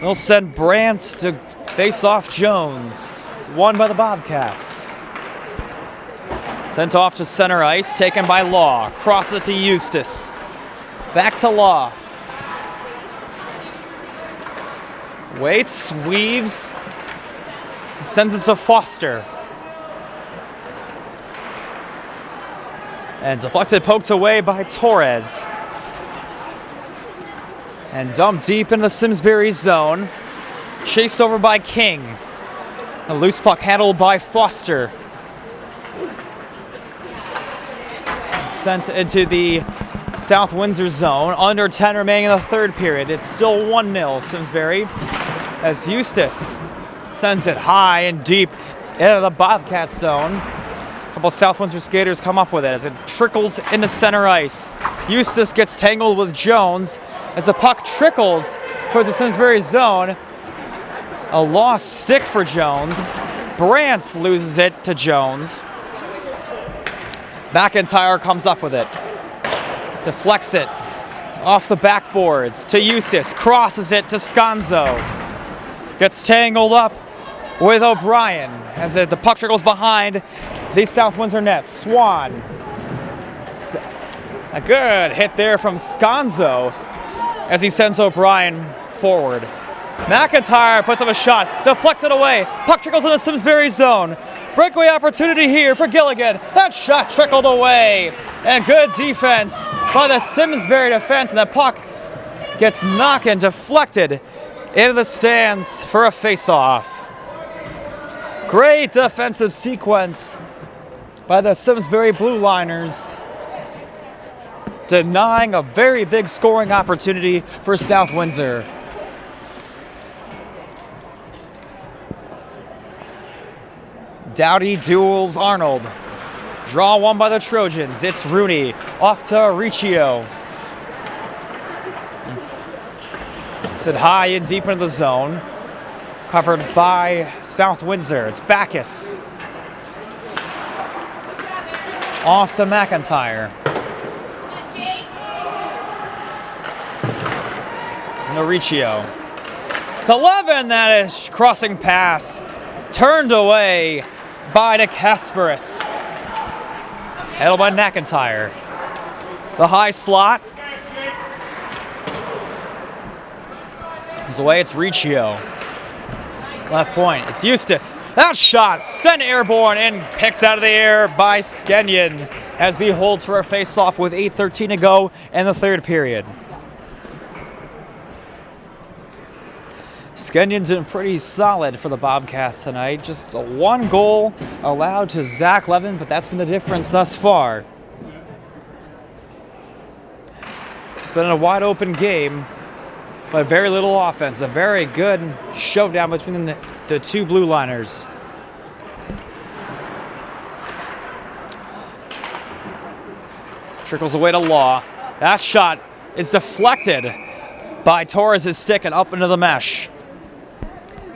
They'll send Brandt to face off Jones. Won by the Bobcats. Sent off to center ice, taken by Law. Crosses it to Eustace. Back to Law. Waits, weaves, and sends it to Foster. And deflected, poked away by Torres. And dumped deep in the Simsbury zone. Chased over by King. A loose puck handled by Foster. Sent into the South Windsor zone. Under 10 remaining in the third period. It's still 1-0 Simsbury. As Eustace sends it high and deep into the Bobcat zone. A couple South Windsor skaters come up with it as it trickles into center ice. Eustace gets tangled with Jones as the puck trickles towards the Simsbury zone. A lost stick for Jones. Brandt loses it to Jones. McIntyre comes up with it. Deflects it off the backboards to Eustace. Crosses it to Sconzo. Gets tangled up with O'Brien as the puck trickles behind the South Windsor net. Swan. A good hit there from Sconzo as he sends O'Brien forward. McIntyre puts up a shot, deflects it away. Puck trickles in the Simsbury zone. Breakaway opportunity here for Gilligan. That shot trickled away. And good defense by the Simsbury defense. And that puck gets knocked and deflected into the stands for a face-off. Great defensive sequence by the Simsbury Blue Liners, denying a very big scoring opportunity for South Windsor. Dowdy duels Arnold. Draw one by the Trojans. It's Rooney off to Riccio. It's high and deep into the zone. Covered by South Windsor. It's Backus. Off to McIntyre. And Riccio. To Levin, that is crossing pass. Turned away by De Kasparis. Handled by McIntyre. The high slot. Comes away, it's Riccio. Left point, it's Eustace. That shot sent airborne and picked out of the air by Skenyon as he holds for a face-off with 8:13 to go in the third period. Skenyon's been pretty solid for the Bobcats tonight. Just one goal allowed to Zach Levin, but that's been the difference thus far. It's been a wide open game, but very little offense. A very good showdown between the two blue liners. Trickles away to Law. That shot is deflected by Torres' stick and up into the mesh.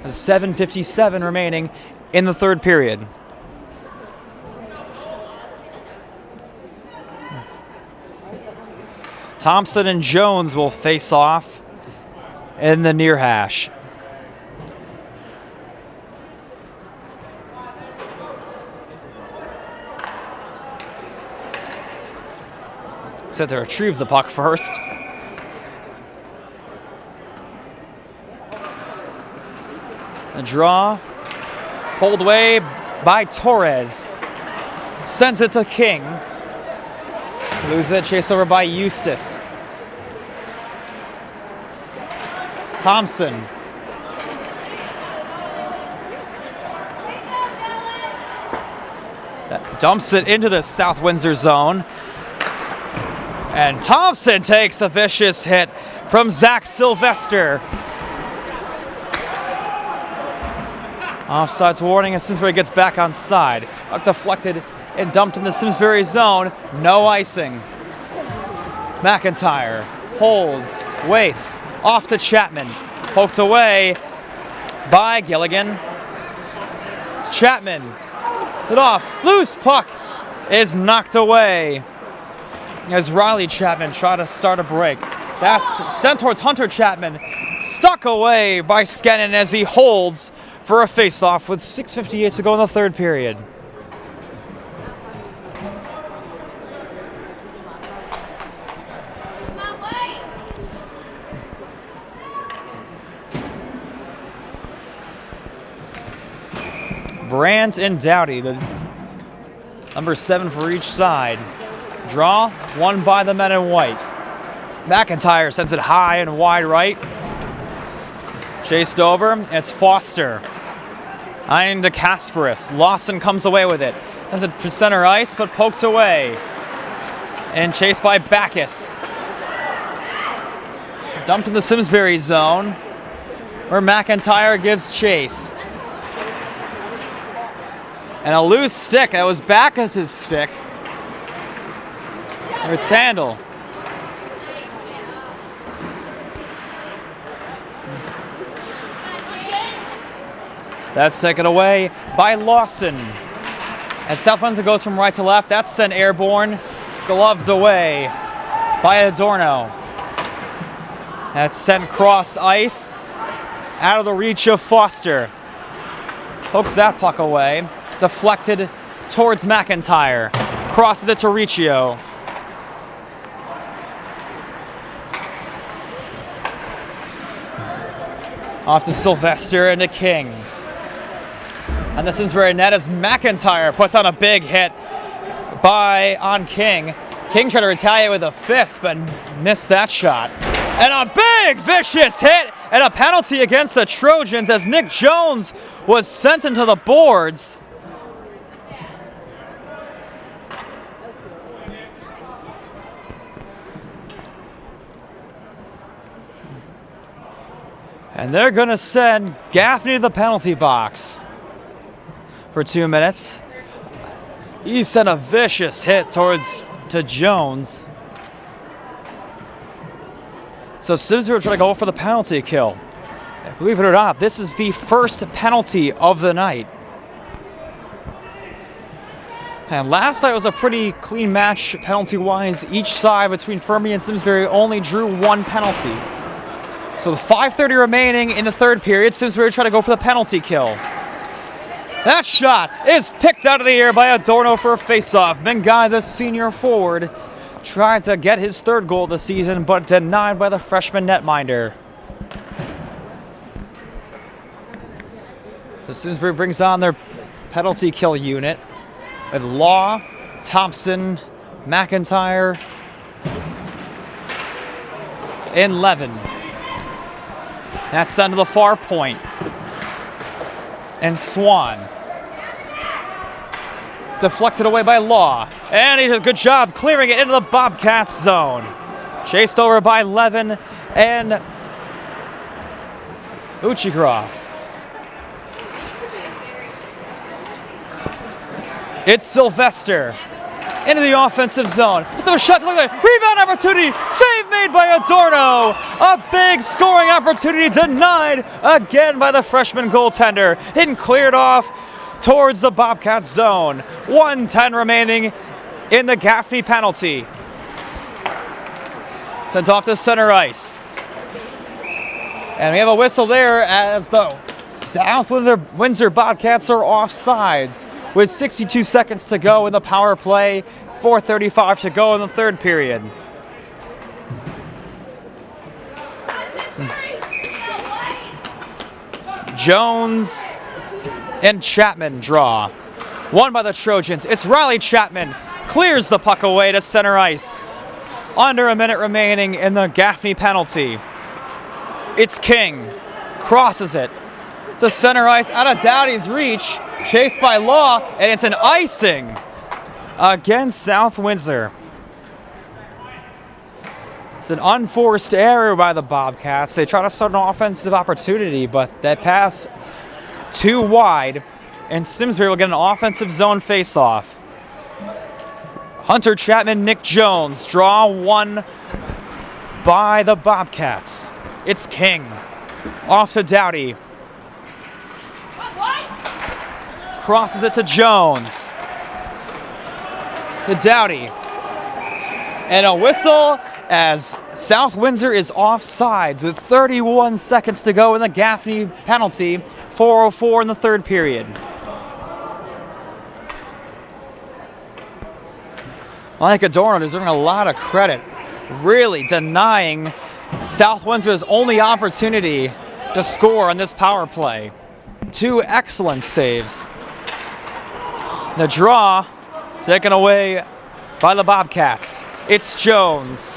7:57 remaining in the third period. Thompson and Jones will face off in the near hash. Set to retrieve the puck first. The draw pulled away by Torres. Sends it to King. Loses it, chased over by Eustace. Thompson. Dumps it into the South Windsor zone. And Thompson takes a vicious hit from Zach Sylvester. Offsides warning as Simsbury gets back on side. Puck deflected and dumped in the Simsbury zone. No icing. McIntyre holds, waits, off to Chapman. Poked away by Gilligan. It's Chapman. It off. Loose puck is knocked away as Riley Chapman tried to start a break. That's sent towards Hunter Chapman. Stuck away by Skennon as he holds for a face-off with 6:58 to go in the third period. Brandt and Dowdy, the number 7 for each side. Draw, won by the men in white. McIntyre sends it high and wide right. Chased over, it's Foster. Eyeing to Kasparis. Lawson comes away with it. Sends it to center ice, but poked away. And chased by Backus. Dumped in the Simsbury zone, where McIntyre gives chase. And a loose stick. That was Backus' stick. It's Handel. That's taken away by Lawson. As South Windsor goes from right to left, that's sent airborne. Gloved away by Adorno. That's sent cross ice. Out of the reach of Foster. Pokes that puck away. Deflected towards McIntyre. Crosses it to Riccio. Off to Sylvester and to King. And the Simsbury net as McIntyre puts on a big hit on King. King tried to retaliate with a fist, but missed that shot. And a big, vicious hit and a penalty against the Trojans as Nick Jones was sent into the boards. And they're going to send Gaffney to the penalty box for 2 minutes. He sent a vicious hit to Jones. So Simsbury will try to go for the penalty kill. And believe it or not, this is the first penalty of the night. And last night was a pretty clean match penalty-wise. Each side between Fermi and Simsbury only drew 1 penalty. So the 5:30 remaining in the third period, Simsbury try to go for the penalty kill. That shot is picked out of the air by Adorno for a face-off. Mengai, the senior forward, tried to get his 3rd goal of the season, but denied by the freshman netminder. So Simsbury brings on their penalty kill unit with Law, Thompson, McIntyre, and Levin. That's sent to the far point. And Swan. Deflected away by Law. And he did a good job clearing it into the Bobcats zone. Chased over by Levin and Uchigros. It's Sylvester into the offensive zone. It's a shot to the rebound opportunity. Save made by Adorno. A big scoring opportunity denied again by the freshman goaltender. Didn't clear it off towards the Bobcats zone. 1:10 remaining in the Gaffney penalty. Sent off to center ice. And we have a whistle there as the South Windsor Bobcats are offsides with 62 seconds to go in the power play, 4:35 to go in the third period. Jones and Chapman draw. Won by the Trojans. It's Riley Chapman. Clears the puck away to center ice. Under a minute remaining in the Gaffney penalty. It's King. Crosses it to center ice out of Dowdy's reach. Chased by Law, and it's an icing against South Windsor. It's an unforced error by the Bobcats. They try to start an offensive opportunity, but that pass too wide, and Simsbury will get an offensive zone faceoff. Hunter Chapman, Nick Jones, draw one by the Bobcats. It's King. Off to Dowdy. Crosses it to Jones. To Dowdy. And a whistle as South Windsor is offsides with 31 seconds to go in the Gaffney penalty. 4:04 in the third period. Mike Adorno deserving a lot of credit, really denying South Windsor's only opportunity to score on this power play. 2 excellent saves. The draw taken away by the Bobcats. It's Jones.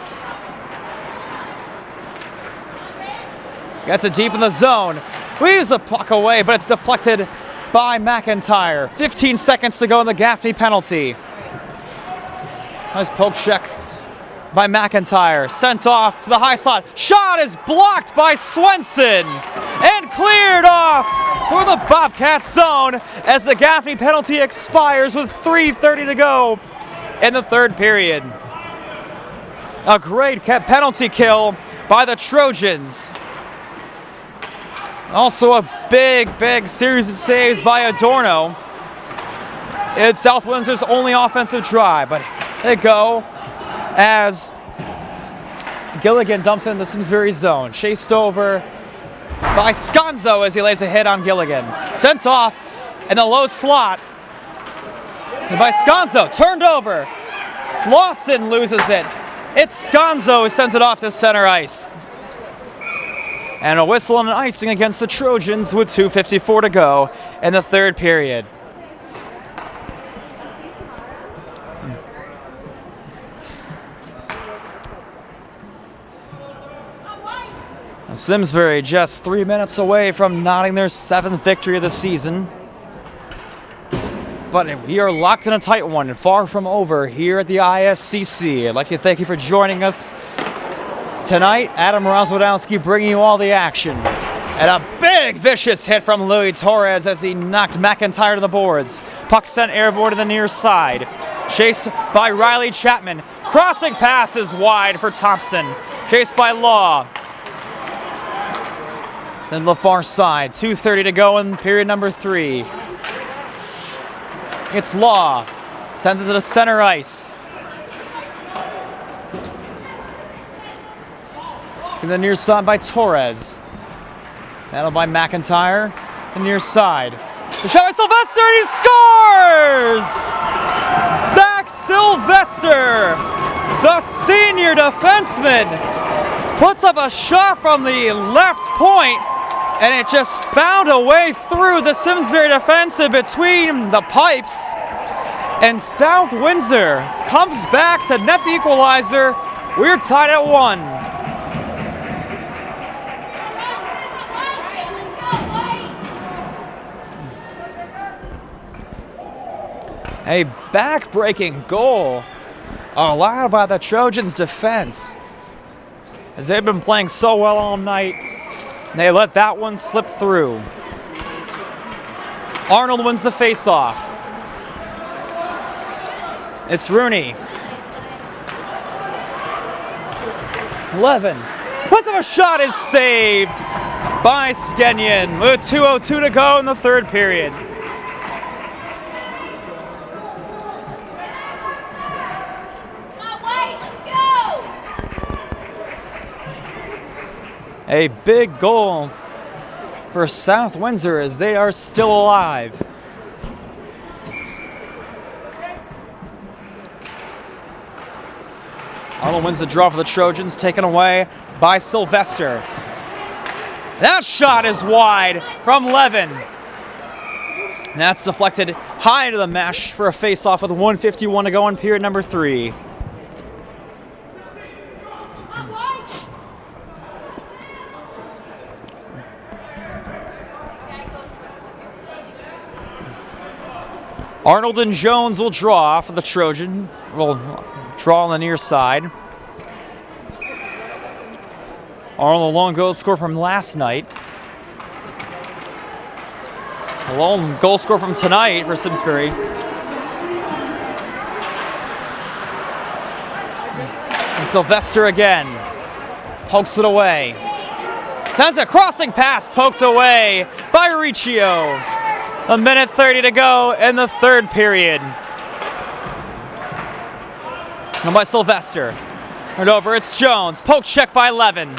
Gets it deep in the zone. Weaves the puck away, but it's deflected by McIntyre. 15 seconds to go in the Gaffney penalty. Nice poke check by McIntyre. Sent off to the high slot. Shot is blocked by Swenson and cleared off for the Bobcats zone as the Gaffney penalty expires with 3:30 to go in the third period. A great penalty kill by the Trojans. Also a big series of saves by Adorno. It's South Windsor's only offensive drive, but they go as Gilligan dumps it in the Simsbury zone. Chased over by Sconzo as he lays a hit on Gilligan. Sent off in the low slot and by Sconzo. Turned over. Lawson loses it. It's Sconzo who sends it off to center ice. And a whistle and an icing against the Trojans with 2:54 to go in the third period. Simsbury just 3 minutes away from knotting their 7th victory of the season. But we are locked in a tight one and far from over here at the ISCC. I'd like to thank you for joining us tonight. Adam Rozwadowski bringing you all the action. And a big vicious hit from Louis Torres as he knocked McIntyre to the boards. Puck sent airborne to the near side. Chased by Riley Chapman. Crossing pass is wide for Thompson. Chased by Law. Then the far side. 2:30 to go in period number 3. It's Law. Sends it to the center ice. And the near side by Torres. Battled by McIntyre. The near side. The shot by Sylvester, and he scores! Zach Sylvester, the senior defenseman, puts up a shot from the left point, and it just found a way through the Simsbury defense in between the pipes. And South Windsor comes back to net the equalizer. We're tied at 1. A back-breaking goal allowed by the Trojans' defense. As they've been playing so well all night, they let that one slip through. Arnold wins the faceoff. It's Rooney. Levin. Plus of a shot is saved by Skenyon with 2:02 to go in the third period. A big goal for South Windsor as they are still alive. Arnold wins the draw for the Trojans, taken away by Sylvester. That shot is wide from Levin. And that's deflected high into the mesh for a face-off with 1:51 to go in period number 3. Arnold and Jones will draw for the Trojans. Will draw on the near side. Arnold, a lone goal score from last night. A lone goal score from tonight for Simsbury. And Sylvester again pokes it away. Sends a crossing pass poked away by Riccio. 1:30 to go in the third period. And by Sylvester. Turned over, it's Jones. Poke check by Levin.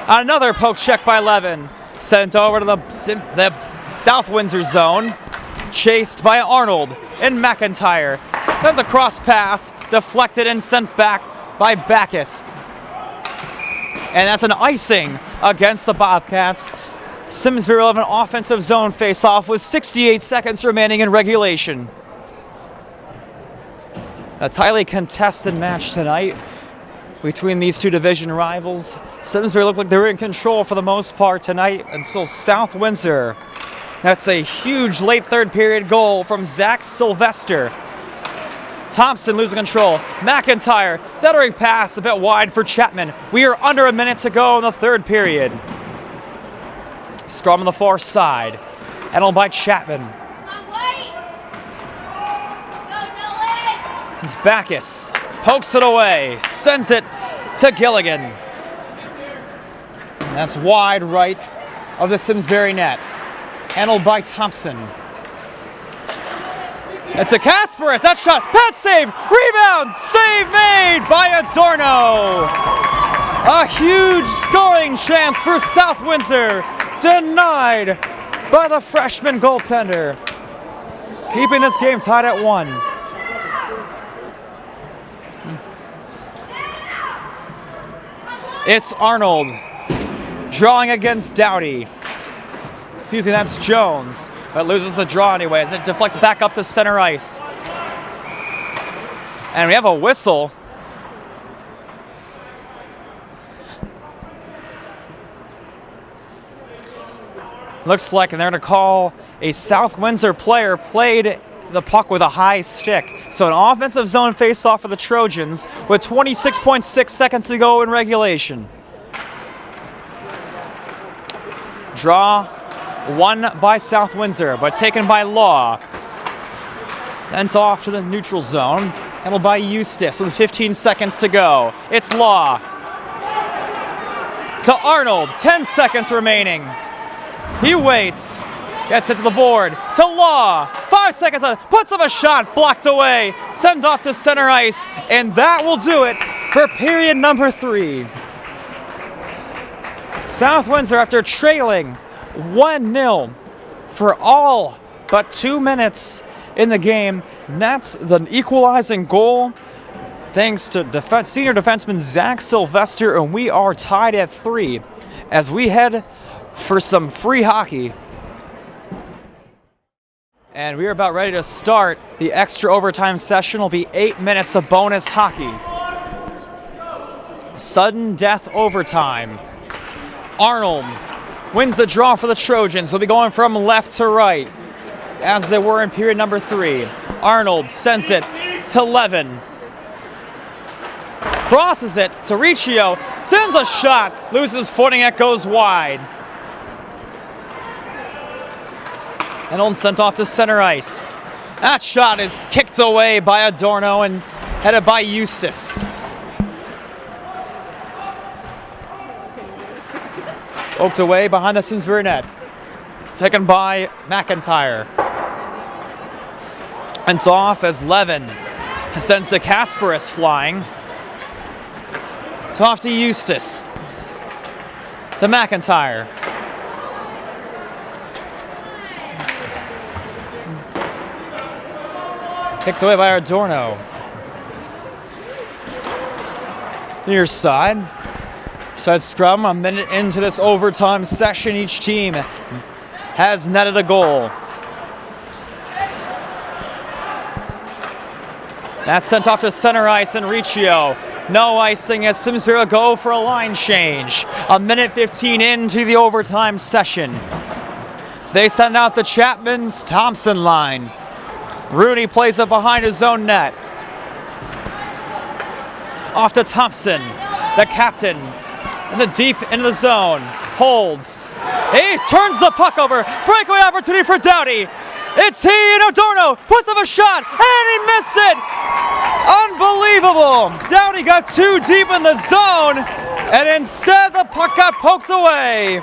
Another poke check by Levin. Sent over to the South Windsor zone. Chased by Arnold and McIntyre. That's a cross pass, deflected and sent back by Backus. And that's an icing against the Bobcats. Simsbury will have an offensive zone face-off with 68 seconds remaining in regulation. A tightly contested match tonight between these two division rivals. Simsbury looked like they were in control for the most part tonight until South Windsor. That's a huge late third period goal from Zach Sylvester. Thompson losing control. McIntyre, stuttering pass a bit wide for Chapman. We are under a minute to go in the third period. Strom on the far side. Handled by Chapman. It's Backus. Pokes it away. Sends it to Gilligan. And that's wide right of the Simsbury net. Handled by Thompson. It's a Kasparis. That shot. Pat save. Rebound. Save made by Adorno. A huge scoring chance for South Windsor. Denied by the freshman goaltender. Keeping this game tied at 1. It's Arnold drawing against Dowdy. Excuse me, that's Jones, but loses the draw anyway as it deflects back up to center ice. And we have a whistle. Looks like they're going to call a South Windsor player played the puck with a high stick. So an offensive zone face-off for the Trojans with 26.6 seconds to go in regulation. Draw won by South Windsor, but taken by Law. Sent off to the neutral zone. Handled by Eustace with 15 seconds to go. It's Law. To Arnold, 10 seconds remaining. He waits, gets it to the board, to Law, 5 seconds left, puts up a shot, blocked away, sent off to center ice, and that will do it for period number 3. South Windsor, after trailing 1-0 for all but 2 minutes in the game, nets the equalizing goal thanks to senior defenseman Zach Sylvester, and we are tied at 3 as we head for some free hockey. And we are about ready to start. The extra overtime session will be 8 minutes of bonus hockey. Sudden death overtime. Arnold wins the draw for the Trojans. They'll be going from left to right as they were in period number 3. Arnold sends it to Levin. Crosses it to Riccio. Sends a shot. Loses footing. It goes wide. And on sent off to center ice. That shot is kicked away by Adorno and headed by Eustace. Poked away behind the Simsbury net. Taken by McIntyre. And it's off as Levin sends to Kasparis flying. It's off to Eustace. To McIntyre. Kicked away by Adorno. Near side scrum, a minute into this overtime session. Each team has netted a goal. That's sent off to center ice and Riccio. No icing as Simsbury will go for a line change. A minute 15 into the overtime session. They send out the Chapman's Thompson line. Rooney plays it behind his own net. Off to Thompson, the captain, in the deep into the zone. Holds. He turns the puck over. Breakaway opportunity for Doughty. It's he and Adorno puts up a shot and he missed it. Unbelievable. Doughty got too deep in the zone and instead the puck got poked away.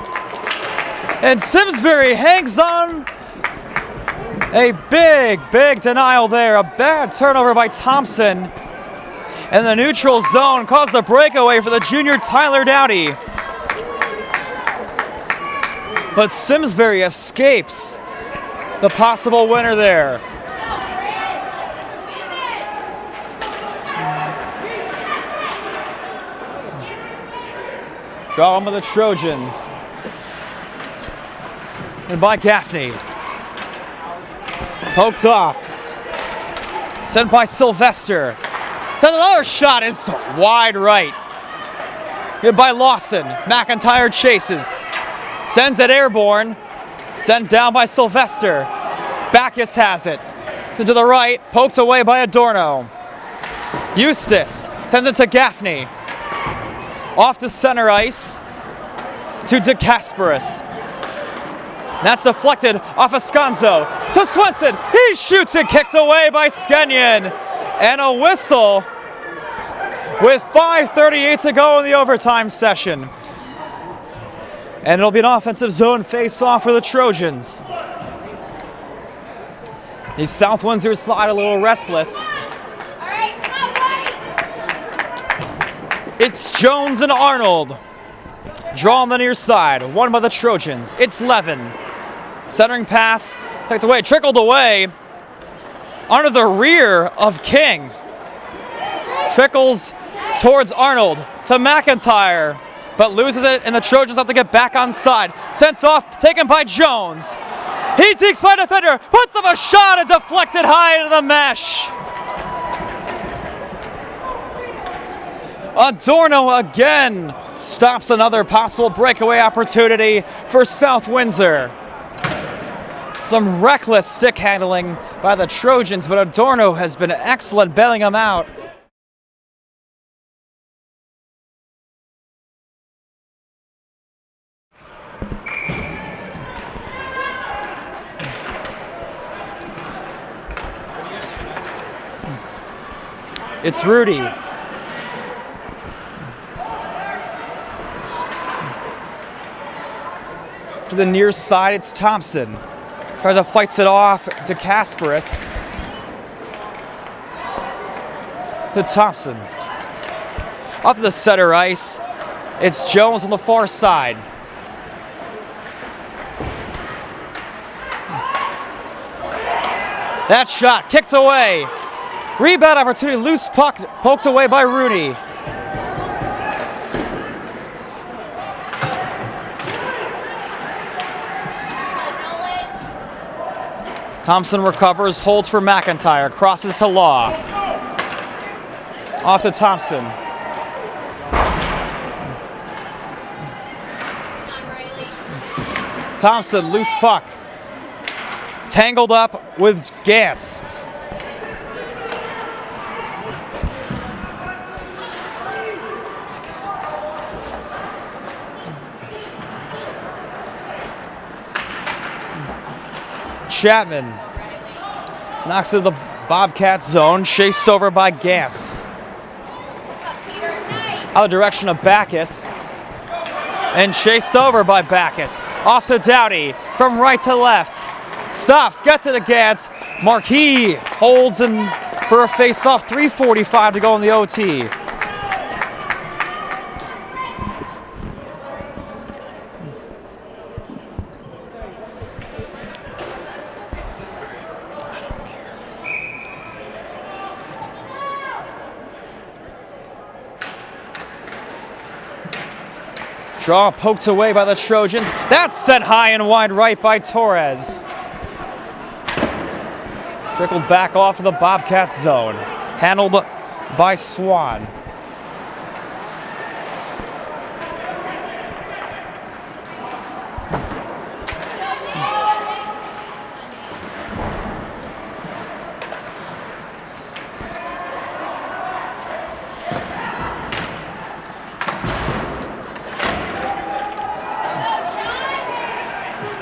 And Simsbury hangs on. A big denial there. A bad turnover by Thompson. And the neutral zone caused a breakaway for the junior Tyler Doughty. But Simsbury escapes the possible winner there. Draw on by the Trojans. And by Gaffney. Poked off. Sent by Sylvester. Sent another shot. It's wide right. Hit by Lawson. McIntyre chases. Sends it airborne. Sent down by Sylvester. Backus has it. To the right. Poked away by Adorno. Eustace sends it to Gaffney. Off to center ice. To DeCasperis. That's deflected off of Sconzo to Swenson. He shoots it, kicked away by Skenyon. And a whistle with 5:38 to go in the overtime session. And it'll be an offensive zone face-off for the Trojans. The South Windsor side a little restless. It's Jones and Arnold. Draw on the near side, won by the Trojans. It's Levin. Centering pass, picked away, trickled away. It's under the rear of King. Trickles towards Arnold to McIntyre, but loses it, and the Trojans have to get back on side. Sent off, taken by Jones. He takes by defender, puts up a shot and deflected high into the mesh. Adorno again stops another possible breakaway opportunity for South Windsor. Some reckless stick handling by the Trojans, but Adorno has been excellent bailing them out. It's Rudy. To the near side, it's Thompson. Tries to fights it off to Kasparis. To Thompson. Off to the center ice, it's Jones on the far side. That shot kicked away. Rebound opportunity, loose puck poked away by Rooney. Thompson recovers, holds for McIntyre, crosses to Law. Off to Thompson. Thompson, loose puck. Tangled up with Gantz. Chapman knocks it to the Bobcats zone, chased over by Gantz. Out of the direction of Backus. And chased over by Backus. Off to Doughty from right to left. Stops, gets it to Gantz. Marquis holds him for a face-off. 3:45 to go in the OT. Draw poked away by the Trojans. That's sent high and wide right by Torres. Trickled back off of the Bobcats zone. Handled by Swan.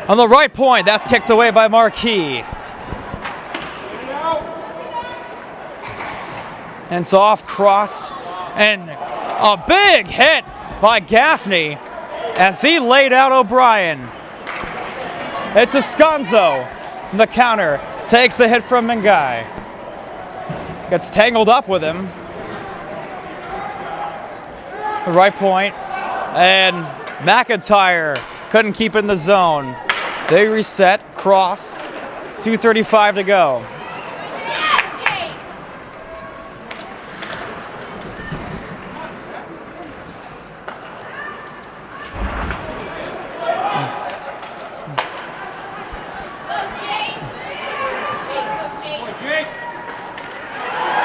On the right point, that's kicked away by Marquis. And it's off, crossed, and a big hit by Gaffney as he laid out O'Brien. It's Esconzo. The counter takes a hit from Mengai. Gets tangled up with him. The right point, and McIntyre couldn't keep in the zone. They reset, cross, 2:35 to go.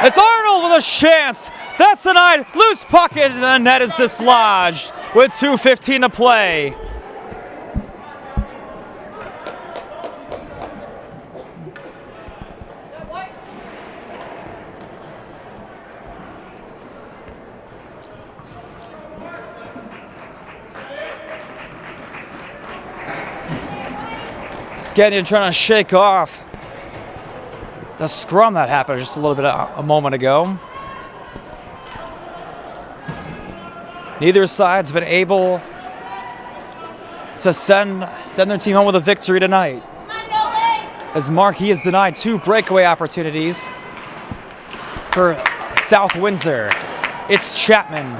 It's Arnold with a chance. That's denied. Loose puck, and the net is dislodged with 2:15 to play. Scannion trying to shake off the scrum that happened just a little bit a moment ago. Neither side's been able to send their team home with a victory tonight, as Marquis has denied 2 breakaway opportunities for South Windsor. It's Chapman.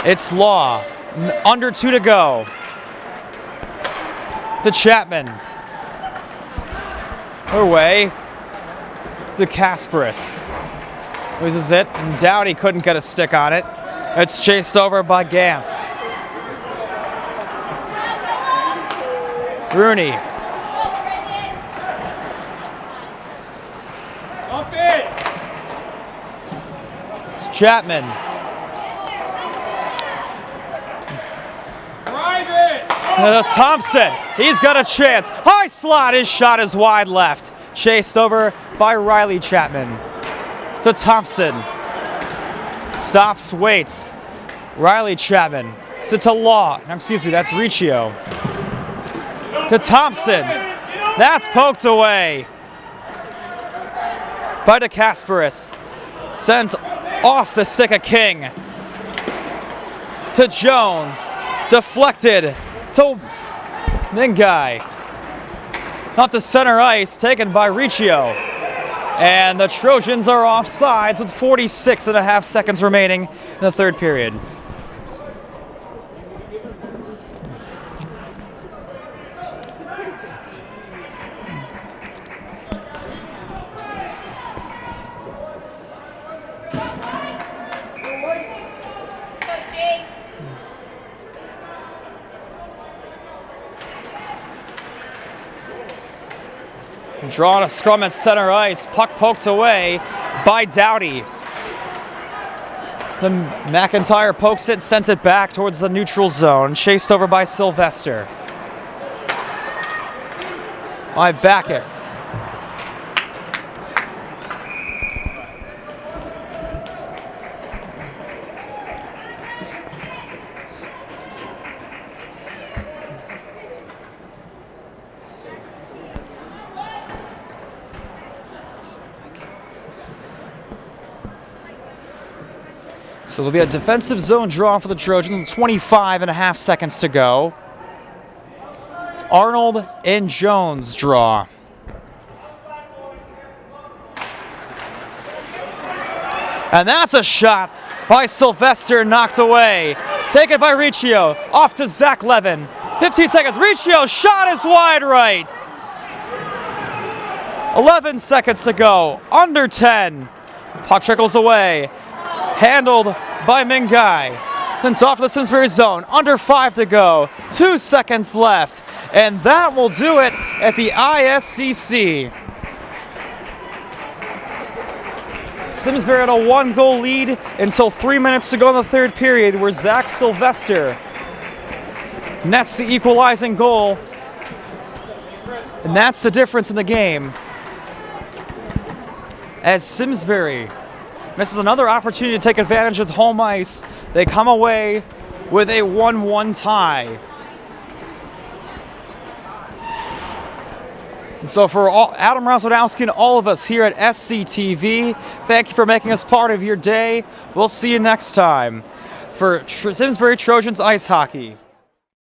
It's Law, under 2 to go. To Chapman. Away to Kasparis. Loses it, and Dowdy couldn't get a stick on it. It's chased over by Gantz. Rooney. It's Chapman. Thompson, he's got a chance. High slot, his shot is wide left. Chased over by Riley Chapman. To Thompson. Stops, waits. Riley Chapman. To Law. No, excuse me, that's Riccio. To Thompson. That's poked away by De Kasparis. Sent off the stick of King. To Jones. Deflected to Mengai. Off the center ice, taken by Riccio. And the Trojans are offsides with 46.5 seconds remaining in the third period. Drawing a scrum at center ice. Puck poked away by Dowdy. McIntyre pokes it, sends it back towards the neutral zone. Chased over by Sylvester. By Backus. So there'll be a defensive zone draw for the Trojans, 25.5 seconds to go. It's Arnold and Jones draw. And that's a shot by Sylvester, knocked away. Taken by Riccio. Off to Zach Levin. 15 seconds. Riccio, shot is wide right. 11 seconds to go. Under 10. Puck trickles away. Handled by Mingai. Sent off the Simsbury zone. Under 5 to go. 2 seconds left. And that will do it at the ISCC. Simsbury had a 1-goal lead until 3 minutes to go in the third period, where Zach Sylvester nets the equalizing goal. And that's the difference in the game. As Simsbury misses another opportunity to take advantage of home ice, they come away with a 1-1 tie. And so for Adam Rozwadowski and all of us here at SCTV, thank you for making us part of your day. We'll see you next time for Simsbury Trojans Ice Hockey.